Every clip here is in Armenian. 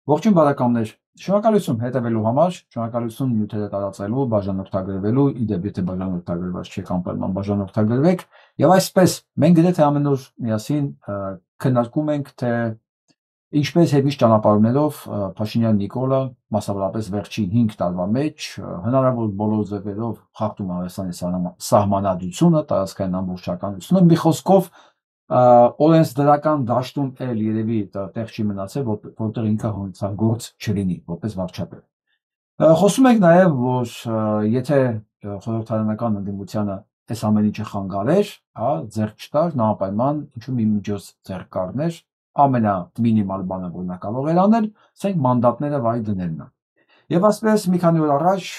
Ողջույն բարեկամներ, շնորհակալություն հետևելու համար, շնորհակալություն նյութերը տարածելու, բաժանորդագրվելու, իդեպ եթե բաժանորդագրված չեք անպայման բաժանորդագրվեք, եւ այսպես մենք գրեթե ամեն օր միասին քննարկում ենք, թե ինչպես հետմիշտ ճանապարհներով Փաշինյան Նիկոլը, մասնավորապես վերջին 5 տարվա մեջ հնարավոր բոլոր ձևերով խախտում Հայաստանի սահմանադրությունը, տարածքային ամբողջականությունը, մի խոսքով օրենսդրական դաշտում էլ երևի տեղ չի մնացել, որտեղ ինքը հանցագործ չլինի, որպես վարչապետ։ Խոսում ենք նաև, որ եթե խորհրդարանական ընդդիմությանը այս ամեն ինչը խանգարեր, ձեռք չտար, նա անպայման ինչ-որ մի միջոց ձեռք կառներ, ամենամինիմալ բանը, որ նա կարող էր անել, ասենք մանդատները վայր դնելն է։ Եվ ասես մի քանի օր առաջ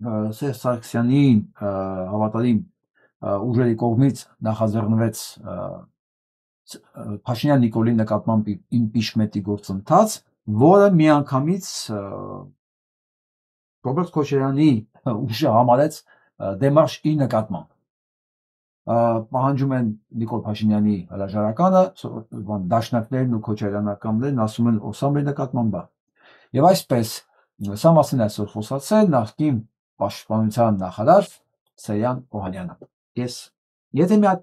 Սերժ Սարգսյանի հավատարիմ ուժերի կողմից նախաձեռնվեց Փաշինյան Նիկոլի նկատմամբ իմպիչմենտի գործընթաց, որը միանգամից Ռոբերտ Քոչարյանի ուժը համարեց դեմարշ իր նկատմամբ։ Պահանջում են Նիկոլ Փաշինյանի հրաժարականը, դաշնակներն ու քոչարյանականներն ասում են Օսամայի նկատմամբ։ Եվ այսպես, սա մասին այսօր խոսացել նախկին պաշտպանության նախարար Սեյրան Օհանյանը։ Եթե մի հատ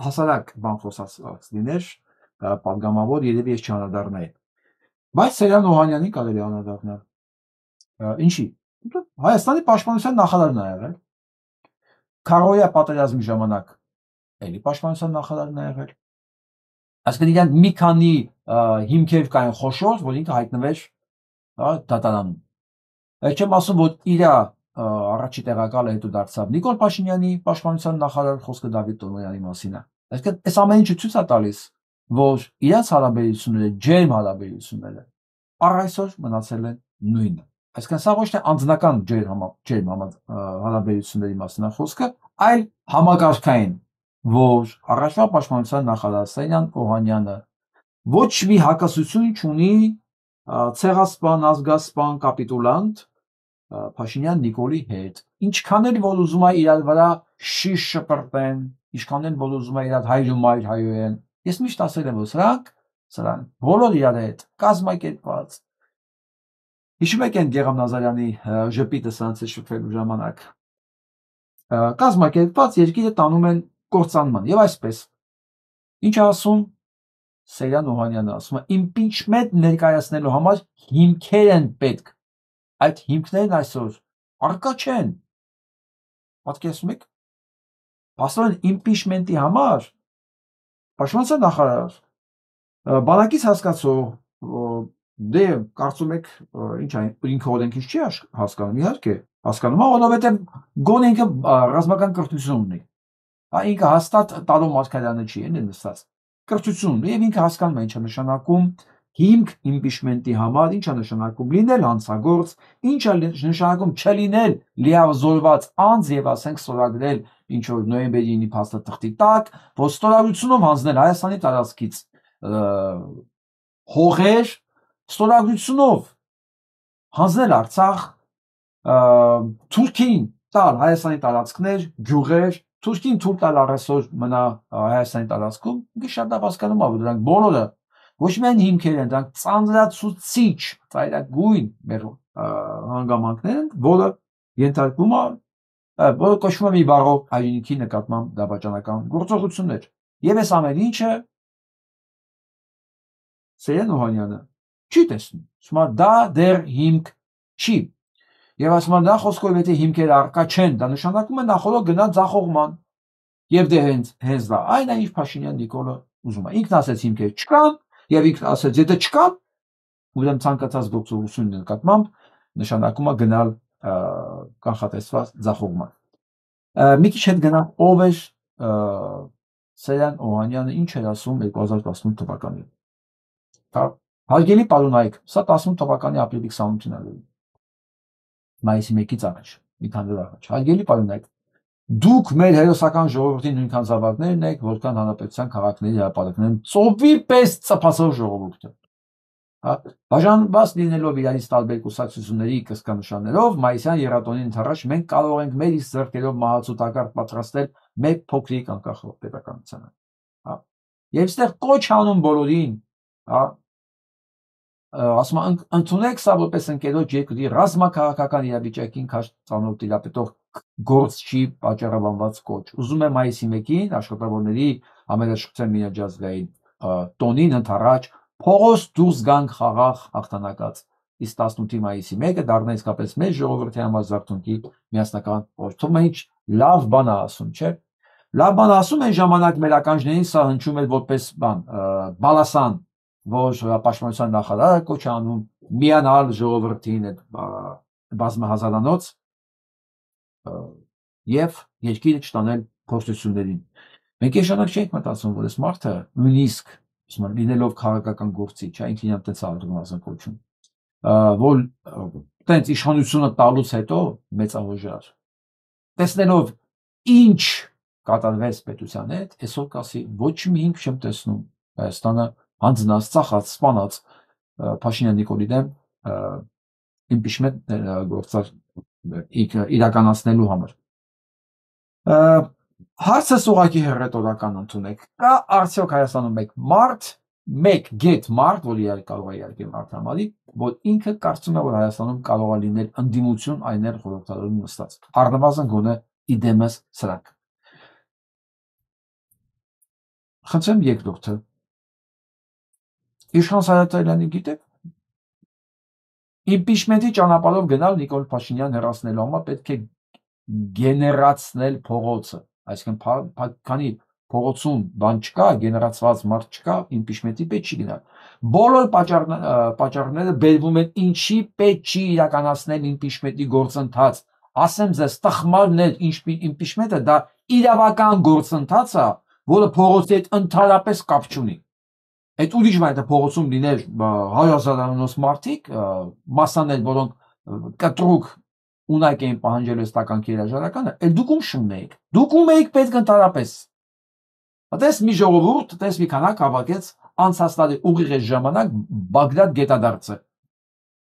հասարակ բան խոսած լիներ, պատգամավոր երևի ես չանդրադառնայի։ Բայց Սեյրան Օհանյանին կարելի անդրադառնալ։ Ինչի՞։ Հայաստանի պաշտպանության նախարարն է եղել։ Քարոյա պատերազմի ժամանակ էլի պաշտպանության նախարարն է եղել։ Այսինքն իրեն մի քանի հիմքեր կային խոշոր, որ ինքը հայտնվեր դատարանում։ Այդ չեմ ասում, որ իր առաջի տեղակալը հետո դարձավ Նիկոլ Փաշինյանի պաշտպանության նախարար, խոսքը Դավիթ Տոնոյանի մասին է։ Այսինքն այս ամեն ինչը ցույց է տալիս, որ իրաց հարաբերությունները, ջերմ հարաբերությունները առ այսօր մնացել են նույնը։ Այսինքն սա ոչ թե անձնական ջերմ հարաբերությունների մասին է խոսքը, այլ համակարգային, որ առաջվա պաշտպանության նախարար Սեյրան Օհանյանը ոչ մի հակասություն չունի ցեղասպան, ազգասպան, կապիտուլանտ Փաշինյան Նիկոլի հետ, ինչքան էլ որ ուզում է իրար վրա շիշ շպրտեն, ինչքան էլ որ ուզում է իրար հայրումայր հայոեն, ես միշտ ասել եմ, որ սրանք բոլոր իրար հետ կազմակերպված։ Հիշում եք այն Գեգամ Նազարյանի ժպիտը սրանց հետ շփվելու ժամանակ, կազմակերպված երկիրը տանում են կործանման, եւ այսպես ինչ ասում Սեյրան Օհանյանը, ասում է իմպիչմենտ ներկայացնելու համար հիմքեր են պետք։ Այդ հիմքներն այսօր առկա չեն։ Պատկերացնում եք, ասում են իմպիչմենտի համար պաշտպանության նախարար, բանակից հասկացող, դե կարծում եք ինչ այն ինքը օրենքից չի հասկանում, իհարկե հասկանում է, որովհետև գոնե ինքը ռազմական կրթություն ունի։ Ինքը հաստատ Տարո Մարգարյանը չի, այն նստած կրթություն ունի եւ ինքը հասկանում է ինչ է նշանակում հիմք իմպիչմենտի համար, ինչ է նշանակում լինել հանցագործ, ինչ է նշանակում չլինել լիազորված անձ եւ ասենք ստորագրել ինչ որ նոյեմբերի 9-ի փաստաթղթի տակ, որ ստորագրությունով հանձնել Հայաստանի տարածքից հողեր, ստորագրությունով հանձնել Արցախ, Թուրքին տալ Հայաստանի տարածքներ, գյուղեր, Թուրքին թույլ տալ առեսօր մնա Հայաստանի տարածքում, ինքը շատ լավ հասկանում է, որ դրանք բոլորը ոչ միայն հիմքեր են, դրանք ծանրացուցիչ, ծայրագույն մեր հանգամանքներ են, որը ենթարկվում է, որը կոչվում է մի բառով հայրենիքի նկատմամբ դավաճանական գործողություններ։ Եվ այս ամեն ինչը Սեյրան Օհանյանը չի տեսնում, ասում է դա դեռ հիմք չի։ Եվ ասում է նա խոսքով եթե հիմքերը առկա չեն, դա նշանակում է նախորդ գնա ձախողման։ Եվ դե հենց դա այն է, ինչ Փաշինյան Նիկոլը ուզում է։ Ինքն ասեց հիմքեր չկան, եւ ինքն ասեց եթե չկան, ուրեմն ցանկացած գործողությունների նկատմամբ նշանակում է գնալ կանխատեսված ձախողման։ Մի քիչ հետ գնա ով էր Սեյրան Օհանյանը, ինչ էր ասում 2018 թվականին։ Հարգելի պարոնայք, սա 18 թվականի ապրիլի 28-ին է։ Մայիսի 1-ից առաջ, մի քանի օր առաջ։ Հարգելի պարոնայք, դուք մեր հերոսական ժողովրդի նույնքան զավակներն եք, որքան հանրապետության քաղաքների հրապարակներում ծովի պես ծփացող ժողովուրդը։ Բաժանված լինելով իրարից տարբեր կուսակցությունների կրծքանշաններով, մայիսյան եռատոնին ընդառաջ մենք կարող ենք մեր իսկ ձեռքերով մահացու տակառ պատրաստել մեկ փոքրիկ անկախ պետականությանը։ Եվ այստեղ կոչ անում բոլորին, ասում եմ ընդունեք սա որպես ընկերոջ երկրի ռազմաքաղաքական իրավիճակին քաշ ծանոթ տիրապետող գործ չի պատճառաբանված կոչ։ Ուզում եմ մայիսի 1-ին աշխատավորների համերաշխության միջազգային տոնին ընդառաջ փողոց դուրս գանք խաղաղ հաղթանակած։ Իսկ 18 մայիսի 1-ը դառնա իսկապես մեր ժողովրդի համար զարթոնքի միասնական օր։ Թվում է ինչ լավ բան է ասում, չէ՞։ Լավ բան ասում են ժամանակ մեր ականջներին սա հնչում էր որպես բան, բալասան, որ պաշտպանության նախարարը կոչ անում միանալ ժողովրդին այդ բազմահազարանոց եւ երկիրը չտանել փոստություններին։ Մենք եշանակ չենք մտածում, որ այս մարդը նույնիսկ լինելով քաղաքական գործիչ, ինքն իրեն տենց ադրում կոչում, որ տենց իշխանությունը տալուց հետո մեծահոժար տեսնելով ինչ կատարվեց պետության հետ, այսօր կասի ոչ մի հիմք չեմ տեսնում Հայաստանը հանձնած, ծախած, սպանած Փաշինյան Նիկոլի դեմ impeachment գործար իրականացնելու համար։ Հարցս ուղղակի հռետորական ընդունեք։ Կա արդյոք Հայաստանում մեկ get մարդ, որ կարող է իհարկե մարդ համարի, որ ինքը կարծում է, որ Հայաստանում կարող է լինել ընդդիմություն այներ խորհրդարանում նստած։ Առնվազն գոնե իդեմս սրանք։ Խնդրեմ երկրորդը։ Իշխան Սարհատարյանի գիտեք, impeachment-ի ճանապարհով գնալ Նիկոլ Փաշինյան հեռացնելու համար պետք է գեներացնել փողոցը, այսինքն քանի փողոցում բան չկա, գեներացված մարդ չկա, impeachment-ի պետք չի գնալ։ Բոլոր պատճառները բերվում են ինչի պետք չի իրականացնել impeachment-ի գործընթաց։ Ասեմ ձեզ, տխմարն է impeachment-ը դա իրավական գործընթաց է, որը փողոցի հետ ընդհանրապես կապ չունի։ Այդ ուրիշ բան է փողոցում լիներ 100,000-անոց մարդիկ, մասաներ, որոնք կտրուկ ունակ էին պահանջել ստականքի հրաժարականը, այդ դուք ում շունն էիք։ Դուք ում էիք պետք ընդհանրապես։ Այդպես մի ժողովուրդ, այդպես մի քանակ հավաքեց անցած տարի ուղիղ այս ժամանակ Բաղդադ գետադարձը։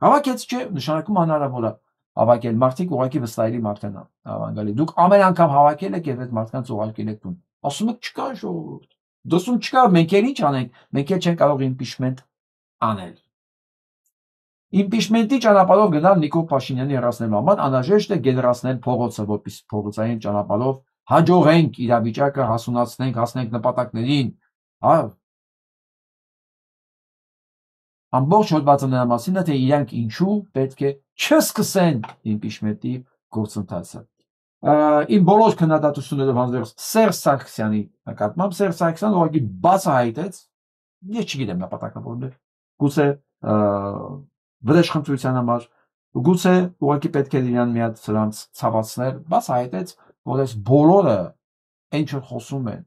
Հավաքեց չէ, նշանակում հնարավոր է հավաքել մարդիկ ուղղակի վստահելի մարդ են ավանգալի։ Դուք ամեն անգամ հավաքել եք եւ այդ մարդկանց ուղարկել եք տուն։ Ասում եք չկա ժողովուրդ։ Դասում չկա, մենք էլ ինչ անենք, մենք էլ չենք կարող impeachment անել։ Impeachment-ի ճանապարհով գնալ Նիկոլ Փաշինյանի հեռացնելու համար անհրաժեշտ է գեներացնել փողոցը, որպես փողոցային ճանապարհով հաջողենք իրավիճակը հասունացնենք, հասնենք նպատակներին, հա։ Ամբողջ հոդվածը նրա մասին է, թե իրանք ինչու պետք է չսկսեն impeachment-ի գործընթացը։ Իմ բոլոր քննադատություններով հանձնվեց Սերժ Սարգսյանի նկատմամբ, Սերժ Սարգսյանը ուղղակի բացահայտեց, ես չգիտեմ նպատակավորներ, գուցե վրեժխնդրության համար, գուցե ուղղակի պետք է իրան մի հատ սրանց ցավացնել, բացահայտեց, որ այս բոլորը ինչ որ խոսում են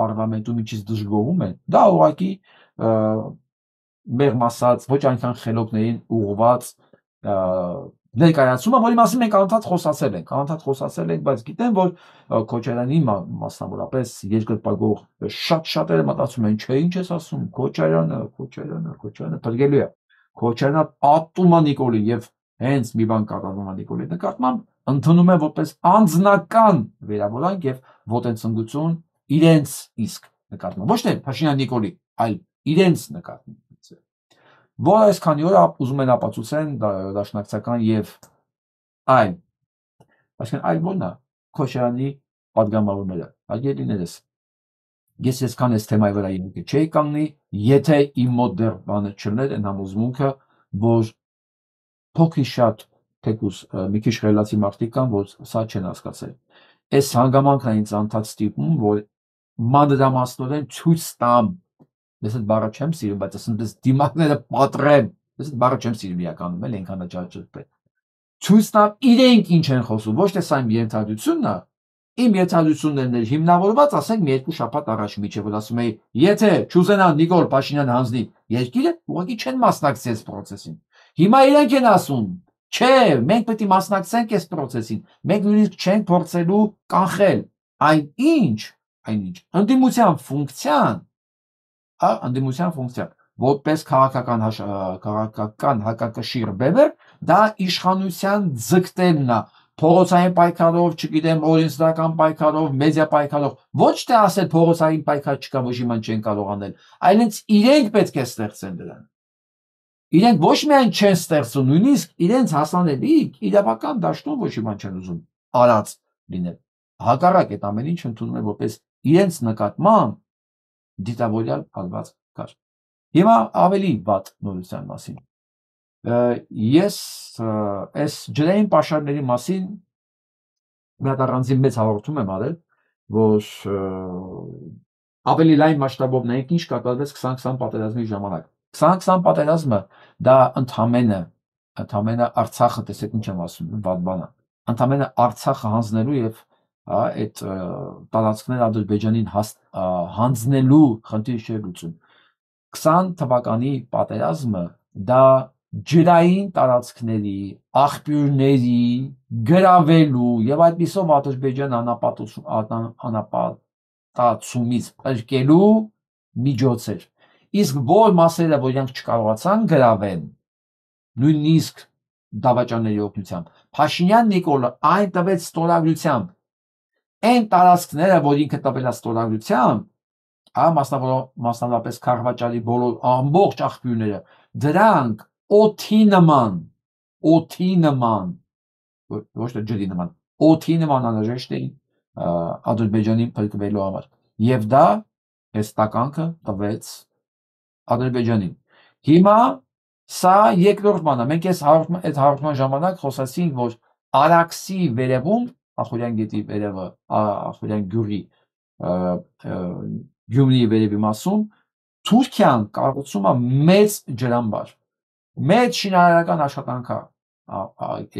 պարլամենտում ինչից դժգոհում են, դա ուղղակի մեղմ ասած ոչ այնքան խելոքներին ուղղված ներկայացումը, որի մասին մենք անընդհատ խոսացել ենք, բայց գիտեմ, որ Քոչարյանի մասնավորապես երկրպագող շատերը մտածում են, չէ, ինչ ես ասում, Քոչարյանը փրկելու է։ Քոչարյանը ատում է Նիկոլին եւ հենց մի բան կատարվում է Նիկոլի նկատմամբ, ընդունում է որպես անձնական վերաբորանք եւ ոտնցնգություն իրենց իսկ նկատմամբ։ Ոչ թե Փաշինյան Նիկոլի, այլ իրենց նկատմամբ։ Որ այսքանի օր ուզում են ապացուցեն դաշնակցական եւ այլ որն է Քոչարյանի падգամավորները, հարգելիներս, ես այսքան այս թեմայի վրա իհարկե չէի կանգնի, եթե իմ մոտ դեռ բանը չլներ այն համոզմունքը, որ փոքրի շատ թեկուս մի քիչ խելացի մարդիկ կան, որ սա չեն հասկացել։ Այս հանգամանքն է ինձ անդադ ստիպում, որ մանրամասնորեն ցույց տամ, ես այդ բառը չեմ սիրում, բայց ասենք դիմակները պատռեմ, ես այդ բառը չեմ սիրում իրականում, էլ այնքան աջակցել։ Ցույց տամ իրենք ինչ են խոսում, ոչ թե սա իմ ենթադրությունն է, իմ ենթադրություններն էր հիմնավորված, ասենք մի երկու շաբաթ առաջ միջև որ ասում էի, եթե չուզենան Նիկոլ Փաշինյանը հանձնի երկիրը, ուղղակի չեն մասնակցի այս process-ին։ Հիմա իրենք են ասում, չէ, մենք պետք է մասնակցենք այս process-ին, մենք նույնիսկ չենք փորձելու կանխել այնինչ, ընդդիմության ֆունկցիան, որպես քաղաքական հակակշիռ բևեռ, դա իշխանության ձգտելն է, փողոցային պայքարով, չգիտեմ, օրենսդրական պայքարով, մեդիա պայքարով, ոչ թե ասել փողոցային պայքար չկա, ոչ իման չեն կարող անել, այլ հենց իրենք պետք է ստեղծեն դրան։ իրենք ոչ միայն չեն ստեղծում, նույնիսկ իրենց հասանելիք իրավական դաշտում ոչ մի բան չեն ուզում արած լինել։ Հակառակ այդ ամեն ինչ ընդունում են որպես իրենց նկատմամբ դիտավորյալ հալված կար։ Հիմա ավելի վատ նորության մասին։ Ես այս ջրային պաշարների մասին մի հատ առանձին մեծ հաղորդում եմ արել, որ ավելի լայն մասշտաբով նայենք ինչ կատարվեց 2020 պատերազմի ժամանակ։ 2020 պատերազմը դա ընդամենը Արցախը, տեսեք ինչ եմ ասում, վատ բան է, ընդամենը Արցախը հանձնելու եւ այդ տարածքները Ադրբեջանին հանձնելու խնդիր չէ լուծում։ 20 թվականի պատերազմը դա ջրային տարածքների, աղբյուրների գրավելու եւ այդպիսով Ադրբեջան անապատացումից փրկելու միջոց էր։ Իսկ որ մասերը, որ իրենք չկարողացան գրավեն, նույնիսկ դավաճանների օգնությամբ, Փաշինյան Նիկոլը այն տվեց ստորագրությամբ։ Այն տարածքները, որ ինքը տվել է ստորագրությամբ, մասնավորապես Քարվաճարի բոլոր ամբողջ աղբյուրները, դրանք օդի նման, ոչ թե ջրի նման, օդի նման անհրաժեշտ էին Ադրբեջանին փրկվելու համար։ Եվ դա այս տականքը տվեց Ադրբեջանին։ Հիմա սա երկրորդ բանը։ Մենք այս հաղորդման ժամանակ խոսացինք, որ Արաքսի վերևում, Ախուրյան գետի վերևը, Ախուրյան գյուղի Գյումրիի վերևի մասում Թուրքիան կառուցում է մեծ ջրամբար, մեծ շինարարական աշխատանք է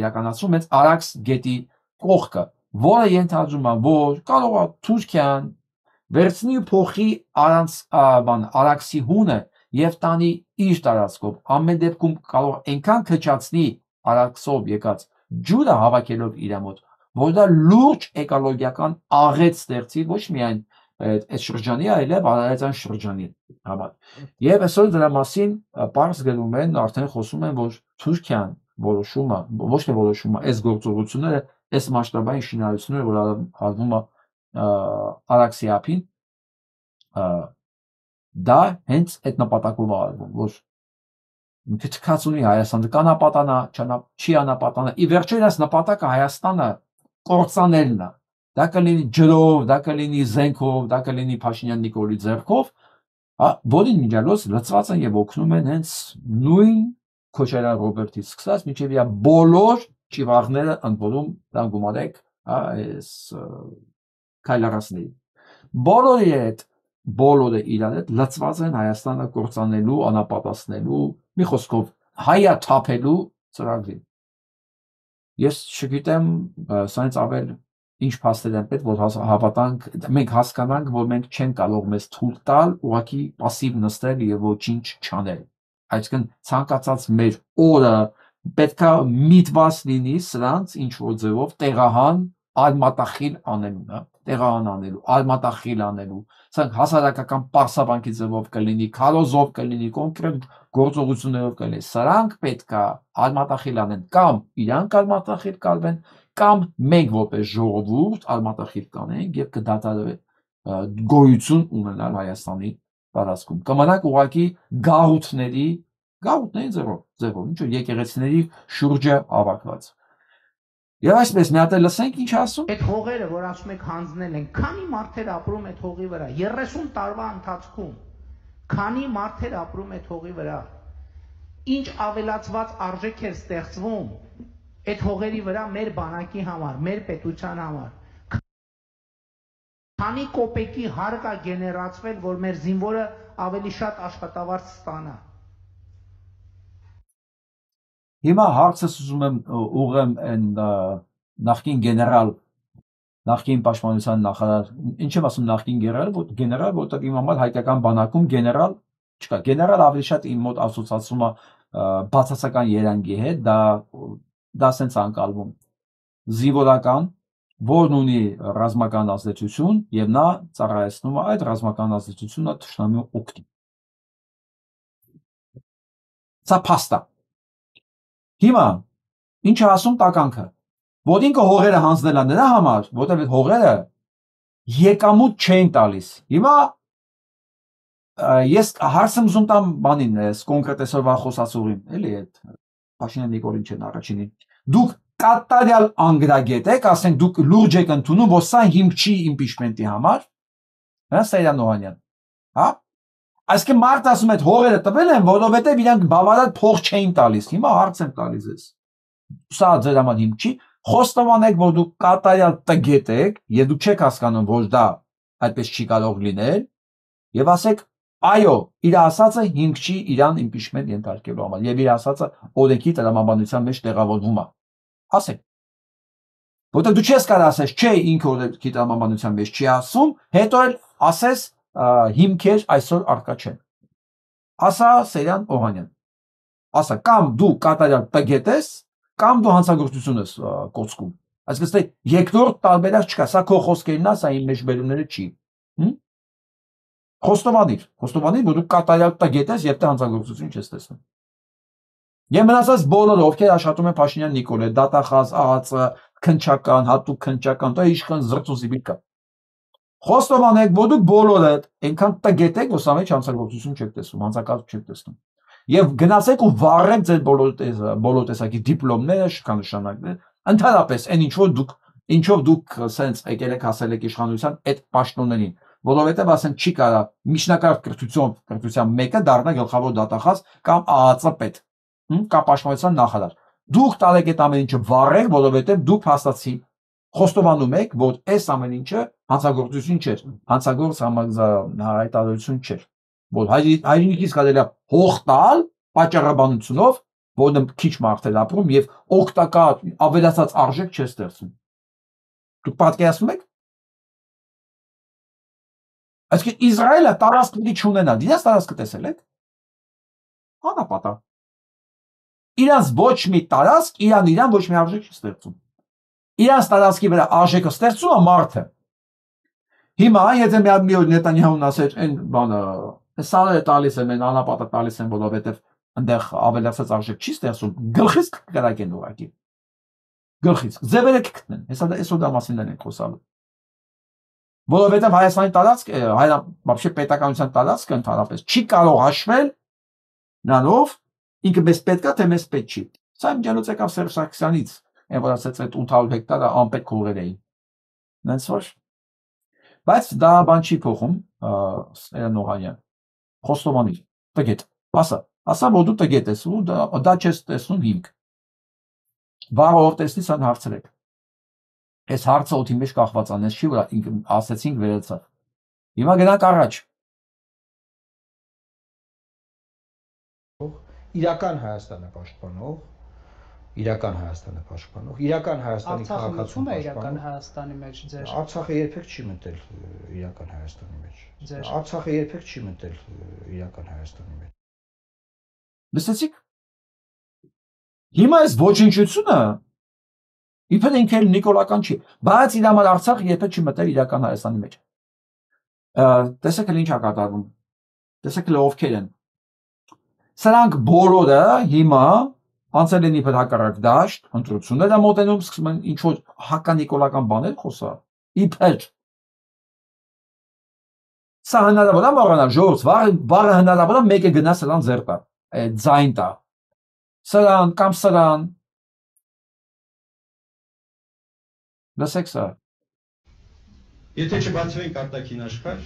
իրականացում հենց Արաքս գետի կողքը, որը ենթադրում է, որ կարող է Թուրքիան վերցնի ու փոխի Արաքսի հունը եւ տանի իր տարածքով, ամեն դեպքում կարող այնքան քչացնի Արաքսով եկած ջուրը հավաքելով իր մոտ, որ դա լուրջ էկոլոգիական աղետ ստեղծի ոչ միայն այդ շրջանի, այլև Արարատյան շրջանի համար։ Եվ այսօր դրա մասին պարզ գրում են, արդեն խոսում են, որ Թուրքիան որոշումը, ոչ թե որոշումը, այս գործողությունները, այս մասշտաբային շինարարությունները, որ արվում է Արաքսի ափին, դա հենց այդ նպատակով է արվում, որ թքած ունի Հայաստանը, կանապատանա, չի անապատանա։ Ի վերջո այս նպատակը Հայաստանը կործանելն է։ Դա կլինի ջրով, դա կլինի զենքով, դա կլինի Փաշինյան Նիկոլի ձեռքով, որին միջալոց լծված են եւ օգնում են հենց նույն Քոչարյան Ռոբերտից սկսած մինչեւ իր բոլոր ճիվաղները ընդորում դան գումարեք այս քայլարասների։ Բոլորը իրար հետ լծված են Հայաստանը կործանելու, անապատացնելու, մի խոսքով հայաթափելու ծրագրին։ Ես չգիտեմ, սրանից ավել ինչ փաստեր են պետք, որ հավատանք, մենք հասկանանք, որ մենք չենք կարող մեզ թույլ տալ ուղղակի пассив նստել եւ ոչինչ չանել։ Այսինքն ցանկացած մեր օրը պետքա միտված լինի սրանց ինչ որ ձևով տեղահան արմատախիլ անելու, տեղահան անելու, արմատախիլ անելու, սրանք հասարակական պարսավանքի ձևով կլինի, քարոզով կլինի, կոնկրետ գործողություններով կլինի, սրանք պետքա արմատախիլ անեն, կամ իրանք արմատախիլ կալվեն, կամ մենք որպես ժողովուրդ արմատախիլ կանենք եւ կդադարվի գոյություն ունենալ Հայաստանի տարածքում։ Կմնանք ուղղակի գաղութների ձևով, ինչ որ եկեղեցիների շուրջը հավաքված։ Եվ այսպես մի հատ լսենք ինչ ասում։ Այդ հողերը, որ ասում եք հանձնել են, քանի մարդեր ապրում այդ հողի վրա 30 տարվա ընթացքում, քանի մարդեր ապրում այդ հողի վրա, ինչ ավելացված արժեք էր ստեղծվում այդ հողերի վրա մեր բանակի համար, մեր պետության համար, քանի կոպեկի հարկ է գեներացվել, որ մեր զինվորը ավելի շատ աշխատավարձ ստանա։ Հիմա հարցս ուզում եմ ուղղեմ այն նախկին գեներալ, նախկին պաշտպանության նախարար, ինչ եմ ասում նախկին գեներալ, որտեղ իմ համար հայկական բանակում գեներալ չկա, գեներալ ավելի շատ իմ մոտ ասոցացում է բացասական երանգի հետ, դա սենց անկալվում զինվորական, որն ունի ռազմական ազդեցություն եւ նա ծառայեցնում է այդ ռազմական ազդեցությունը թշնամու օգտին։ Սա փաստ է։ Հիմա ինչ է ասում տականքը, որ ինքը հողերը հանձնել է նրա համար, որտեղ այդ հողերը եկամուտ չեն տալիս։ Հիմա ես հարց եմ ուզում տամ բանին, կոնկրետ այսօրվա խոսացողին, էլի այդ Փաշինյան Նիկոլին չեն առաջինին։ Դուք կատարյալ անգրագետ եք, ասենք դուք լուրջ եք ընդունում, որ սա հիմք չի իմպիչմենտի համար, հա, Սեյրան Օհանյան, հա։ Այսինքն մարդ ասում է, հողերը տվել են, որովհետև իրանք բավարար փող չէին տալիս։ Հիմա հարց եմ տալիս ես։ Սա ձեր համար հիմք չի։ Խոստովանեք, որ դուք կատարյալ տգետ եք, եւ դուք չեք հասկանում, որ դա այդպես չի կարող լինել, եւ ասեք, այո, իր ասածը հիմք չի իրան իմպիչմենտ ենթարկելու համար, եւ իր ասածը օրենքի տրամաբանության մեջ տեղավորվում է։ Ասեք։ Որտեղ դու չես կարող ասես, չէ, ինքը օրենքի տրամաբանության մեջ չի ասում, հետո էլ ասես հիմքեր այսօր արկա չեն։ Ասա Սեյրան Օհանյան։ Ասա, կամ դու կատարյալ տգետ ես, կամ դու հանցագործություն ես կոծկում։ Այսինքն երկրորդ տարբերակ չկա, սա քո խոսքերն է, սա իմ մեջ բերումները չի։ Խոստովանիր, որ դու կատարյալ տգետ ես եւ դե հանցագործություն չես տեսնում։ Եվ մնացած բոլորը, ովքեր աշխատում են Փաշինյան Նիկոլ, դատախազ, ԱԱԾ, քննչական, հատուկ քննչական, դա իշխան զրծուսիբիլ կա։ Խոստովանեք, որ դուք բոլորը այնքան տգետ եք, որ սա մեջ հանցագործություն չեք տեսնում, հանցակարգ չեք տեսնում։ Եվ գնացեք ու վառեք ձեր բոլոր տեսակի դիպլոմները, շքանշանակները, ընդհանրապես այն ինչով դուք սենց եկել եք հասել եք իշխանության այդ պաշտոններին, որովհետև ասեն չի կարա միջնակարգ կրթության մեկը դառնա գլխավոր դատախազ կամ ԱԱԾ պետ, կամ պաշտպանության նախարար։ Դուք տալեք այդ ամեն ինչը վառեք, որովհետև դուք հաստատեցիք, խոստովանում եք, որ այս ամեն ինչը հանցագործություն չէր, հանցագործ հայտարարություն չէր, որ հայրենիքից կարելի է հող տալ պատճառաբանությունով, որը քիչ մարդ է ապրում եւ օգտակար ավելացած արժեք չէ ստեղծում։ Դուք պատկերացնում եք։ Այսինքն Իսրայելը տարածք պիտի չունենա, դրանց տարածքը տեսել եք։ Անապատա։ Իրանց ոչ մի տարածք, իրան ոչ մի արժեք չի ստեղծում։ Իրանց տարածքի վրա արժեքը ստեղծում է մարդը։ Հիմա եթե մի օր Նետանյահուն ասեր, այն բանը, սարերը տալիս են, այն անապատը տալիս են, որովհետև այնտեղ ավելացած արժեք չի ստեղծում, գլխից կկրակեն ուղղակի։ Գլխից, ձևերը կգտնեն, այսօր դա մասին են խոսալու։ Որովհետև Հայաստանի տարածքը, вообще պետականության տարածքը ընդհանրապես չի կարող հաշվել նրանով, ինքը մեզ պետք է, թե մեզ պետք չի։ Սա իմ ջանոց եկավ Սերժ Սարգսյանից, այն որ ասեց այդ 800 հեկտարը անպետք հողեր էին։ Նենց որ։ Բայց դա բան չի փոխում, Սեյրան Օհանյան։ Խոստովանիր, տգետ, ասա, որ դու տգետ ես ու դա չես տեսնում հիմք։ Վաղը ով տեսնի սան հարցրեք։ Այս հարցը օդի մեջ կախված անես չի, որ ասեցինք վերացավ։ Հիմա գնանք առաջ։ Իրական Հայաստանը պաշտպանող, իրական Հայաստանի քաղաքացիություն իրական Հայաստանի մեջ ձեր։ Արցախը երբեք չի մտել իրական Հայաստանի մեջ։ Արցախը երբեք չի մտել իրական Հայաստանի մեջ։ Լսեցիք։ Հիմա այս ոչնչությունը իբր ինքը նիկոլական չի, բայց իր համար Արցախը երբեք չի մտել իրական Հայաստանի մեջ։ Տեսեք ինչ է կատարվում։ Տեսեք ովքեր են։ Սրանք բոլորը հիմա անցել են իբր հակառակ դաշտ, ընտրություններ են մոտենում, սկսում են ինչ-որ հականիկոլական բաներ խոսալ։ Իբր։ Սա հնարավոր է մոռանալ, ժողովուրդ, վաղը հնարավոր է մեկը գնա սրան ձեռ տա, ձայն տա։ Սրան կամ սրան։ Լսեք սա։ Եթե չբացվենք արտաքին աշխարհ,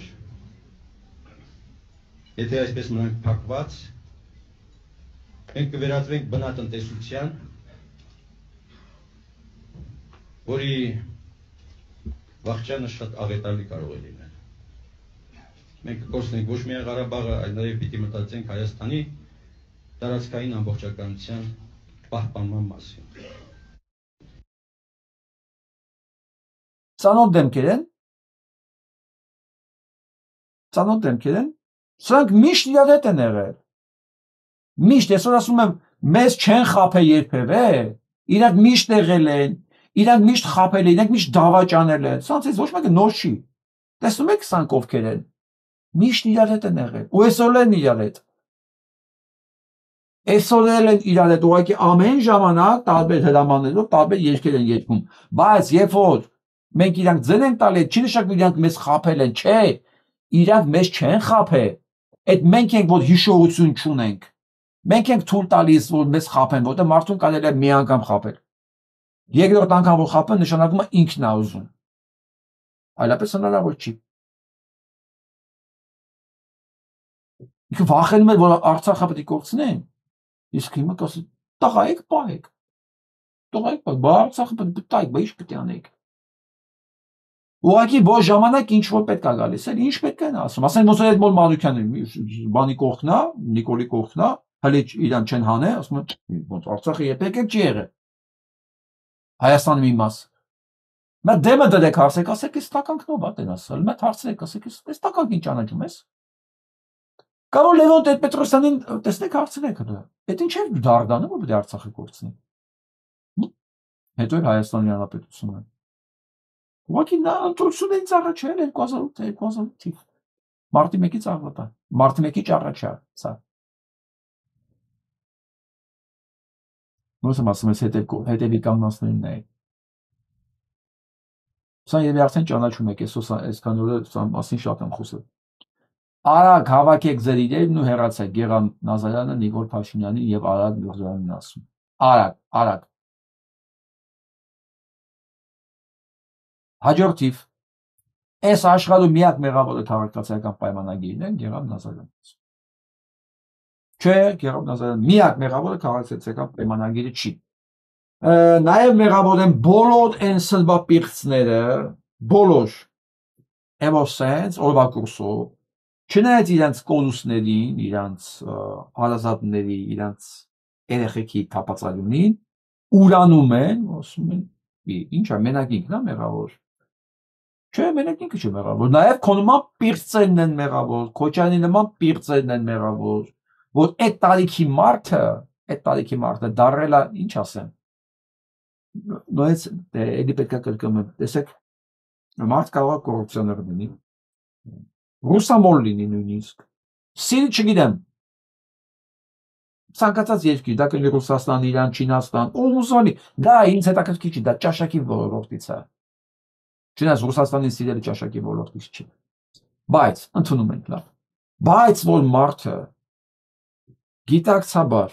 եթե այսպես մնանք փակված, մենք կվերածվենք բնատնտեսության, որի վախճանը շատ աղետալի կարող է լինել։ Մենք կկորցնենք ոչ միայն Ղարաբաղը, այլ նաև պիտի մտածենք Հայաստանի տարածքային ամբողջականության պահպանման մասին։ Ծանոթ դեմքեր են, սրանք միշտ իրար հետ են եղել։ Միշտ, ես որ ասում եմ, մեզ չեն խաբել երբևէ, իրանք միշտ եղել են, իրանք միշտ խաբել են, իրանք միշտ դավաճանել են, սրանցից ոչ մեկը նոր չի։ Տեսնում եք սրանք ովքեր են, միշտ իրար հետ են եղել, ու այսօր են իրար հետ։ Այսօր են իրար հետ, ուղղակի ամեն ժամանակ տարբեր հրամաններով, տարբեր երկեր են երգում, բայց երբ որ մենք իրանք ձեն ենք տալի, չի նշանակում իրանք մեզ խաբել են, չէ, իրանք մեզ չեն խաբել, Այդ մենք ենք, որ հիշողություն չունենք։ Մենք ենք թույլ տալիս, որ մեզ խաբեն, որտեղ մարդուն կարելի է մի անգամ խաբել։ Երկրորդ անգամ որ խաբեն, նշանակում է ինքն է ուզում։ Այլապես հնարավոր չի։ Ինքը վախենում է, որ Արցախը պետք է կորցնեն։ Իսկ հիմա կասի, տղայեք, պահեք։ Տղայեք, բա Արցախը պետք է տայք, բա ինչ պետք է անեք։ Ուղղակի ոչ ժամանակ ինչ որ պետք է գալիս է, ինչ պետք է ասում։ Ասեն ոնց այդ մոլ Մանուկյանը բանի կողքնա, Նիկոլի կողքնա, հələ իրան չեն հանե, ասում են ոնց Արցախը երբեք չի եղել։ Հայաստանի մի մաս։ Մա դեմը դրեք հարցեք, ասեք էս տականքնով ա տեն ասել, մա հարցրեք, ասեք էս տականքին ճանաչում ես։ Կարող Լևոն Տեր-Պետրոսյանին տեսնեք հարցրեք դա։ Այդ ինչ է դարդանը, որ պետք է Արցախը կորցնի։ Հետո էլ Հայաստանի Հանրապետությունը։ Ուղղակի նա ընտրությունից առաջ էր 2008 թիվ։ Մարտի 1-ից առաջ։ Մարտի 1-ից առաջ է, սա։ Ոնց եմ ասում ես հետևի կանգնածներն է։ Սա եւ արդեն ճանաչում եք, այսքան օրը սա մասին շատ եմ խոսել։ Արագ հավաքեք ձեր իրերն ու հեռացեք Գեգամ Նազարյանը, Նիկոլ Փաշինյանին եւ Արադ Միրզոյանին ասում։ Արագ։ Հաջորդ թիվ։ Այս աշխարհում միակ մեղավորը քաղաքացիական պայմանագիրն է Գեգամ Նազարյանն։ Չէ, Գեգամ Նազարյանը միակ մեղավորը քաղաքացիական պայմանագիրը չի։ Նաև մեղավոր են բոլոր այն սլբապիղծները, բոլոր ever since օրվա կուրսով, չնայած իրենց կորուստներին, իրենց հարազատների, իրենց երեխեքի թափածալունին, ուրանում են, ասում են, ինչ է, մենակ ինքն է մեղավոր։ Չէ, մենակ ինքը չի մեղավոր, նաև քո նման պիղծերն են մեղավոր, Քոչարյանի նման պիղծերն են մեղավոր, որ այդ տարիքի մարդը դարել է, ինչ ասեմ, նույնպես էլի պետք է կրկնեմ, տեսեք, մարդ կարող է կոռուպցիոներ լինի, ռուսամոլ լինի նույնիսկ, սիրի չգիտեմ, ցանկացած երկիր, դա կլինի Ռուսաստան, Իրան, Չինաստան, ուզոնի, դա ինձ հետաքրքիր չի, դա ճաշակի ոլորտից է, չնայած Ռուսաստանին սիրելը ճաշակի ոլորտից չի, բայց ընդունում ենք լավ, բայց որ մարդը գիտակցաբար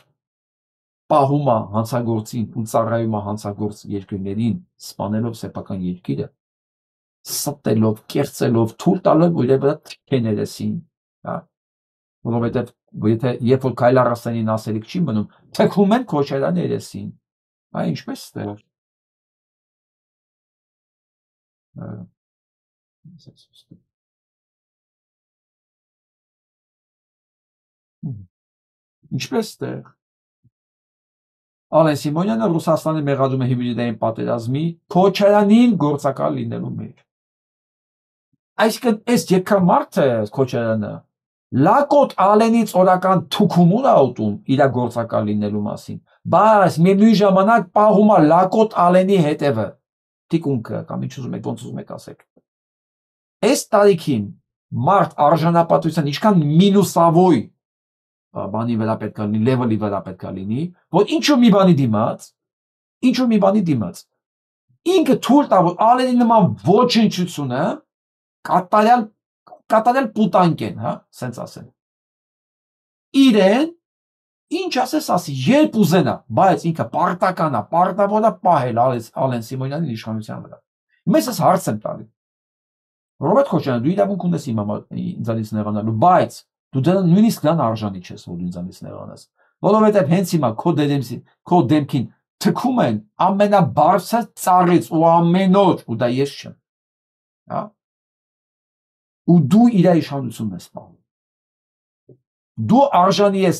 պահում է հանցագործին ու ծառայում է հանցագործ երկրներին, սպանելով սեփական երկիրը, ստելով, կերծելով, թույլ տալով իր վրա թքեն երեսին, որովհետև երբ որ Քայլ Առաստանին ասելիք չի մնում, թքում են Քոչարյանի երեսին, այ ինչպես ստեղ։ Ինչպես ստեղ։ Ալեն Սիմոնյանը Ռուսաստանի մեղադրում է հիբրիդային պատերազմի Քոչարյանին գործակալ լինելու մեջ։ Այսինքն այս եկամարտը Քոչարյանը լակոտ Ալենից օրական թուքումուր է ուտում իր գործակալ լինելու մասին, բայց միևնույն ժամանակ պահում է լակոտ Ալենի հետևը, թիկունքը կամ ինչ ուզում եք, ոնց ուզում եք ասեք։ Այս տարիքին մարդ արժանապատվության ինչքան մինուսավոր բանի վրա պետք է լինի, լեվելի վրա պետք է լինի, որ ինչու մի բանի դիմաց, ինքը թույլ տա, որ Ալենի նման ոչնչությունը կատարյալ պուտանկ են, հա, սենց ասեն։ Իրեն, ինչ ասես ասի, երբ ուզենա, բայց ինքը պարտական է, պարտավոր է պահել Ալեն Սիմոնյանին իշխանության վրա։ Մեզ ես հարց եմ տալի։ Ռոբերտ Քոչարյան, դու իրավունք ունես ինձանից նեղանալու, բայց դու նույնիսկ դրան արժանի չես, որ դու ինձանից նեղանաս, որովհետև հենց հիմա քո դեմքին թքում են ամենաբարձր ծառից ու ամեն օր, ու դա ես չեմ, ու դու իր իշխանությունն ես պահում, դու արժանի ես,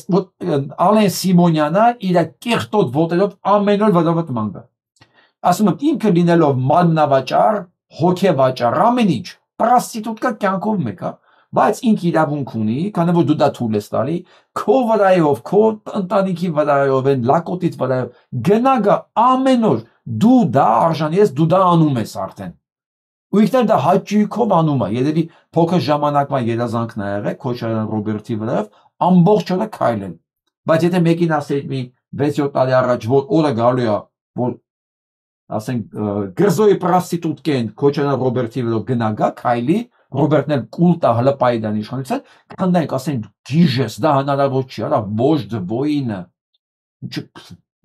Ալեն Սիմոնյանը իր կեղտոտ ոտերով ամեն օր վրավը ման գա, ասում եմ ինքը լինելով մաննավաճառ, հոգեվաճառ, ամեն ինչ, պրոստիտուտկա կյանքով մեկ է, բայց ինք իրավունք ունի, քանի որ դու դա թույլ ես տալի, քո վրայով, քո ընտանիքի վրայով, այն լակոտից վրայով, գնա գա ամեն օր, դու դա արժանի ես, դու դա անում ես արդեն։ Ու ինքն դա հաճույքով անում է, երևի փոքր ժամանակվա երազանքն է եղել Քոչարյան Ռոբերտի վրայով ամբողջ օրը քայլել։ Բայց եթե մեկին ասեիք մի 6-7 տարի առաջ, որ օրը գալու է, որ ասենք գրզոյի պրոստիտուտկեն Քոչարյան Ռոբերտի վրայով գնա գա քայլի, Ռոբերտն էլ կուլտա հլպայի դան իշխանության, կխնդայինք, ասեն գիժ ես, դա հնարավոր չի, արա ոչ դվոինը,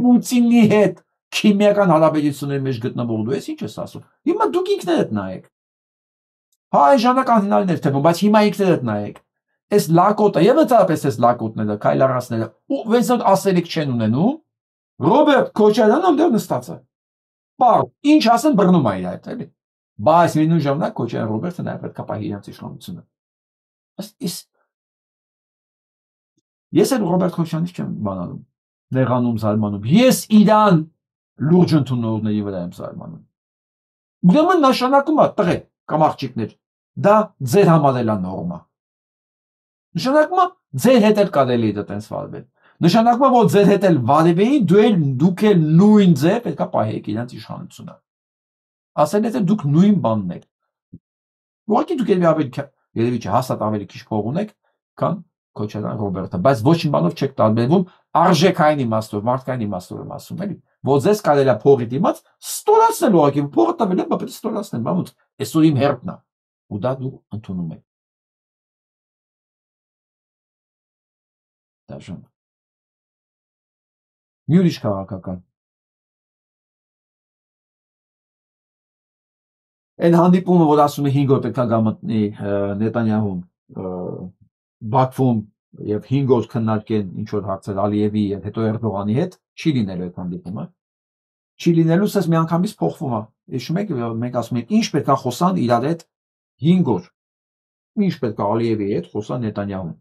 Պուտինի հետ քիմիական հարաբերությունների մեջ գտնվող դու ես ինչ ես ասում։ Հիմա դուք ինքներդ նայեք։ Հա, այս ժամանակ անհնարին էր թվում, բայց հիմա ինքներդ նայեք։ Այս լակոտը եւ ընդհանրապես այս լակոտները, քայլարասները, վեց ասելիք չեն ունենում։ Ռոբերտ Քոչարյանը այնտեղ նստած է։ Բա, ինչ ասեն բռնում է իր այդ, էլի։ Բայց մինու ժամանակ Քոչարյան Ռոբերտը նաեւ պետք է պահի իրենց իշխանությունը։ Ես էլ Ռոբերտ Քոչարյանից չեմ բանանում, նեղանում, զարմանում։ Ես իրան լուրջ ընդունողների վրա եմ զարմանում։ Ուրեմն նշանակում է տղե կամ աղջիկներ, դա ձեր համար էլ է նորմա։ Նշանակում է ձեր հետ էլ կարելի է դա տենց վարվել։ Նշանակում է որ ձեր հետ էլ վարվեին, դուք էլ նույն ձև պետք է պահեք իրենց իշխանությունը։ Ասել եք դուք նույն բանն եք։ Ուղղակի դուք երևի չէ հաստատ ավելի քիչ փող ունեք, քան Քոչարյան Ռոբերտը, բայց ոչինչ բանով չեք տարբերվում արժեքային իմաստով, մարդկային իմաստով եմ ասում, էլի։ Որ ձեզ կարելի է փողի դիմաց ստորացնել ուղղակի, փողը տվել եմ, բայց ստորացնել, բամուց, այսօր իմ հերթն է։ Ու դա դու ընդունում եք։ Դաժան։ Յուրիշ քաղաքական։ Այն հանդիպումը, որ ասում է 5 օր պետք է գամտնի Նետանյահուն Բաքվում եւ 5 օր քննարկեն ինչ որ հարցեր Ալիևի եւ հետո Էրդողանի հետ, չի լինելու այդ հանդիպումը։ Չի լինելուց էս միանգամից փոխվում է։ Հիշում եք, մենք ասում ենք, ինչ պետք է խոսան իրար հետ 5 օր։ Ինչ պետք է Ալիևի հետ խոսան Նետանյահուն։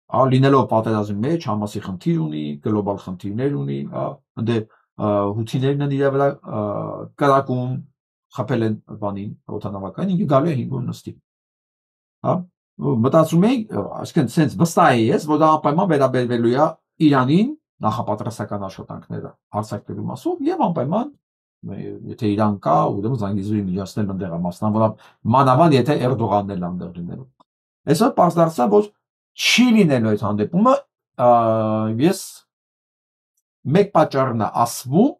Լինելով պատերազմի մեջ, Համասի խնդիր ունի, գլոբալ խնդիրներ ունի, ընդ հութիներն են իր վրա կրակում, խփել են բանին, օդանավակային, ինքը գալու է 5 օր նստի։ Հա, մտածում էի, այսինքն sense վստահ էի ես, որ դա անպայման վերաբերվելու է Իրանին նախապատրաստական աշխատանքները հարձակվելու մասով եւ անպայման եթե Իրան կա, ուրեմն զանգիզուրի միջոցներ ընդեղ է մասնավորապես մանավանդ եթե Էրդողանն էլ ընդեղ լինելու։ Այսօր պարզ դարձավ, որ չի լինելու այդ հանդիպումը, ես մեկ պատճառն է ասվում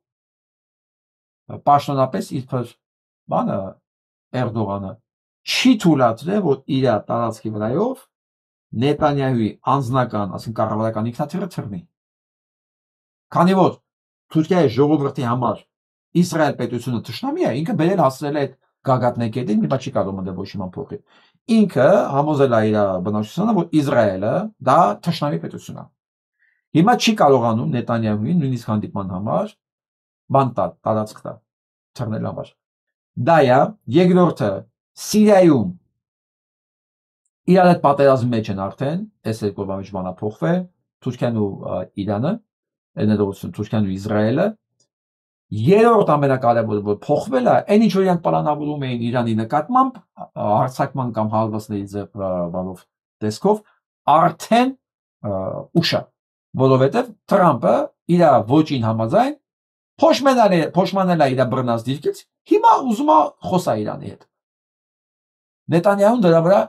պաշտոնապես իբր բանը Էրդողանը չի թույլատրել, որ իր տարածքի վրայով Նետանյահուի անձնական, ասենք կառավարական ինքնաթիռը թռնի։ Քանի որ Թուրքիայի ժողովրդի համար Իսրայել պետությունը թշնամի է, ինքը բերել հասցրել է այդ գագաթնակետին, մի բան չի կարող մտել ոչ իման փոխել։ Ինքը համոզել է իր բնակչությանը, որ Իսրայելը դա թշնամի պետություն է։ Հիմա չի կարողանում Նետանյահուին նույնիսկ հանդիպման համար բան տա, տարածք տա, թռնել համար։ Դա է, երկրորդը Սիրիայում իրար հետ պատերազմի մեջ են արդեն, այս երկու բանը բանա փոխվել, Թուրքիան ու Իրանը, ներողություն, Թուրքիան ու Իսրայելը։ Երրորդ ամենակարևորը որ փոխվել է, այն ինչ որ իրանք պլանավորում էին Իրանի նկատմամբ հարձակման կամ հարվածների ձևով տեսքով, արդեն ուշ է, որովհետև Թրամփը իր ոչին համաձայն փոշմանել է իր բռնած դիրքից, հիմա ուզում է խոսա Իրանի հետ։ Նետանյահուն դրա վրա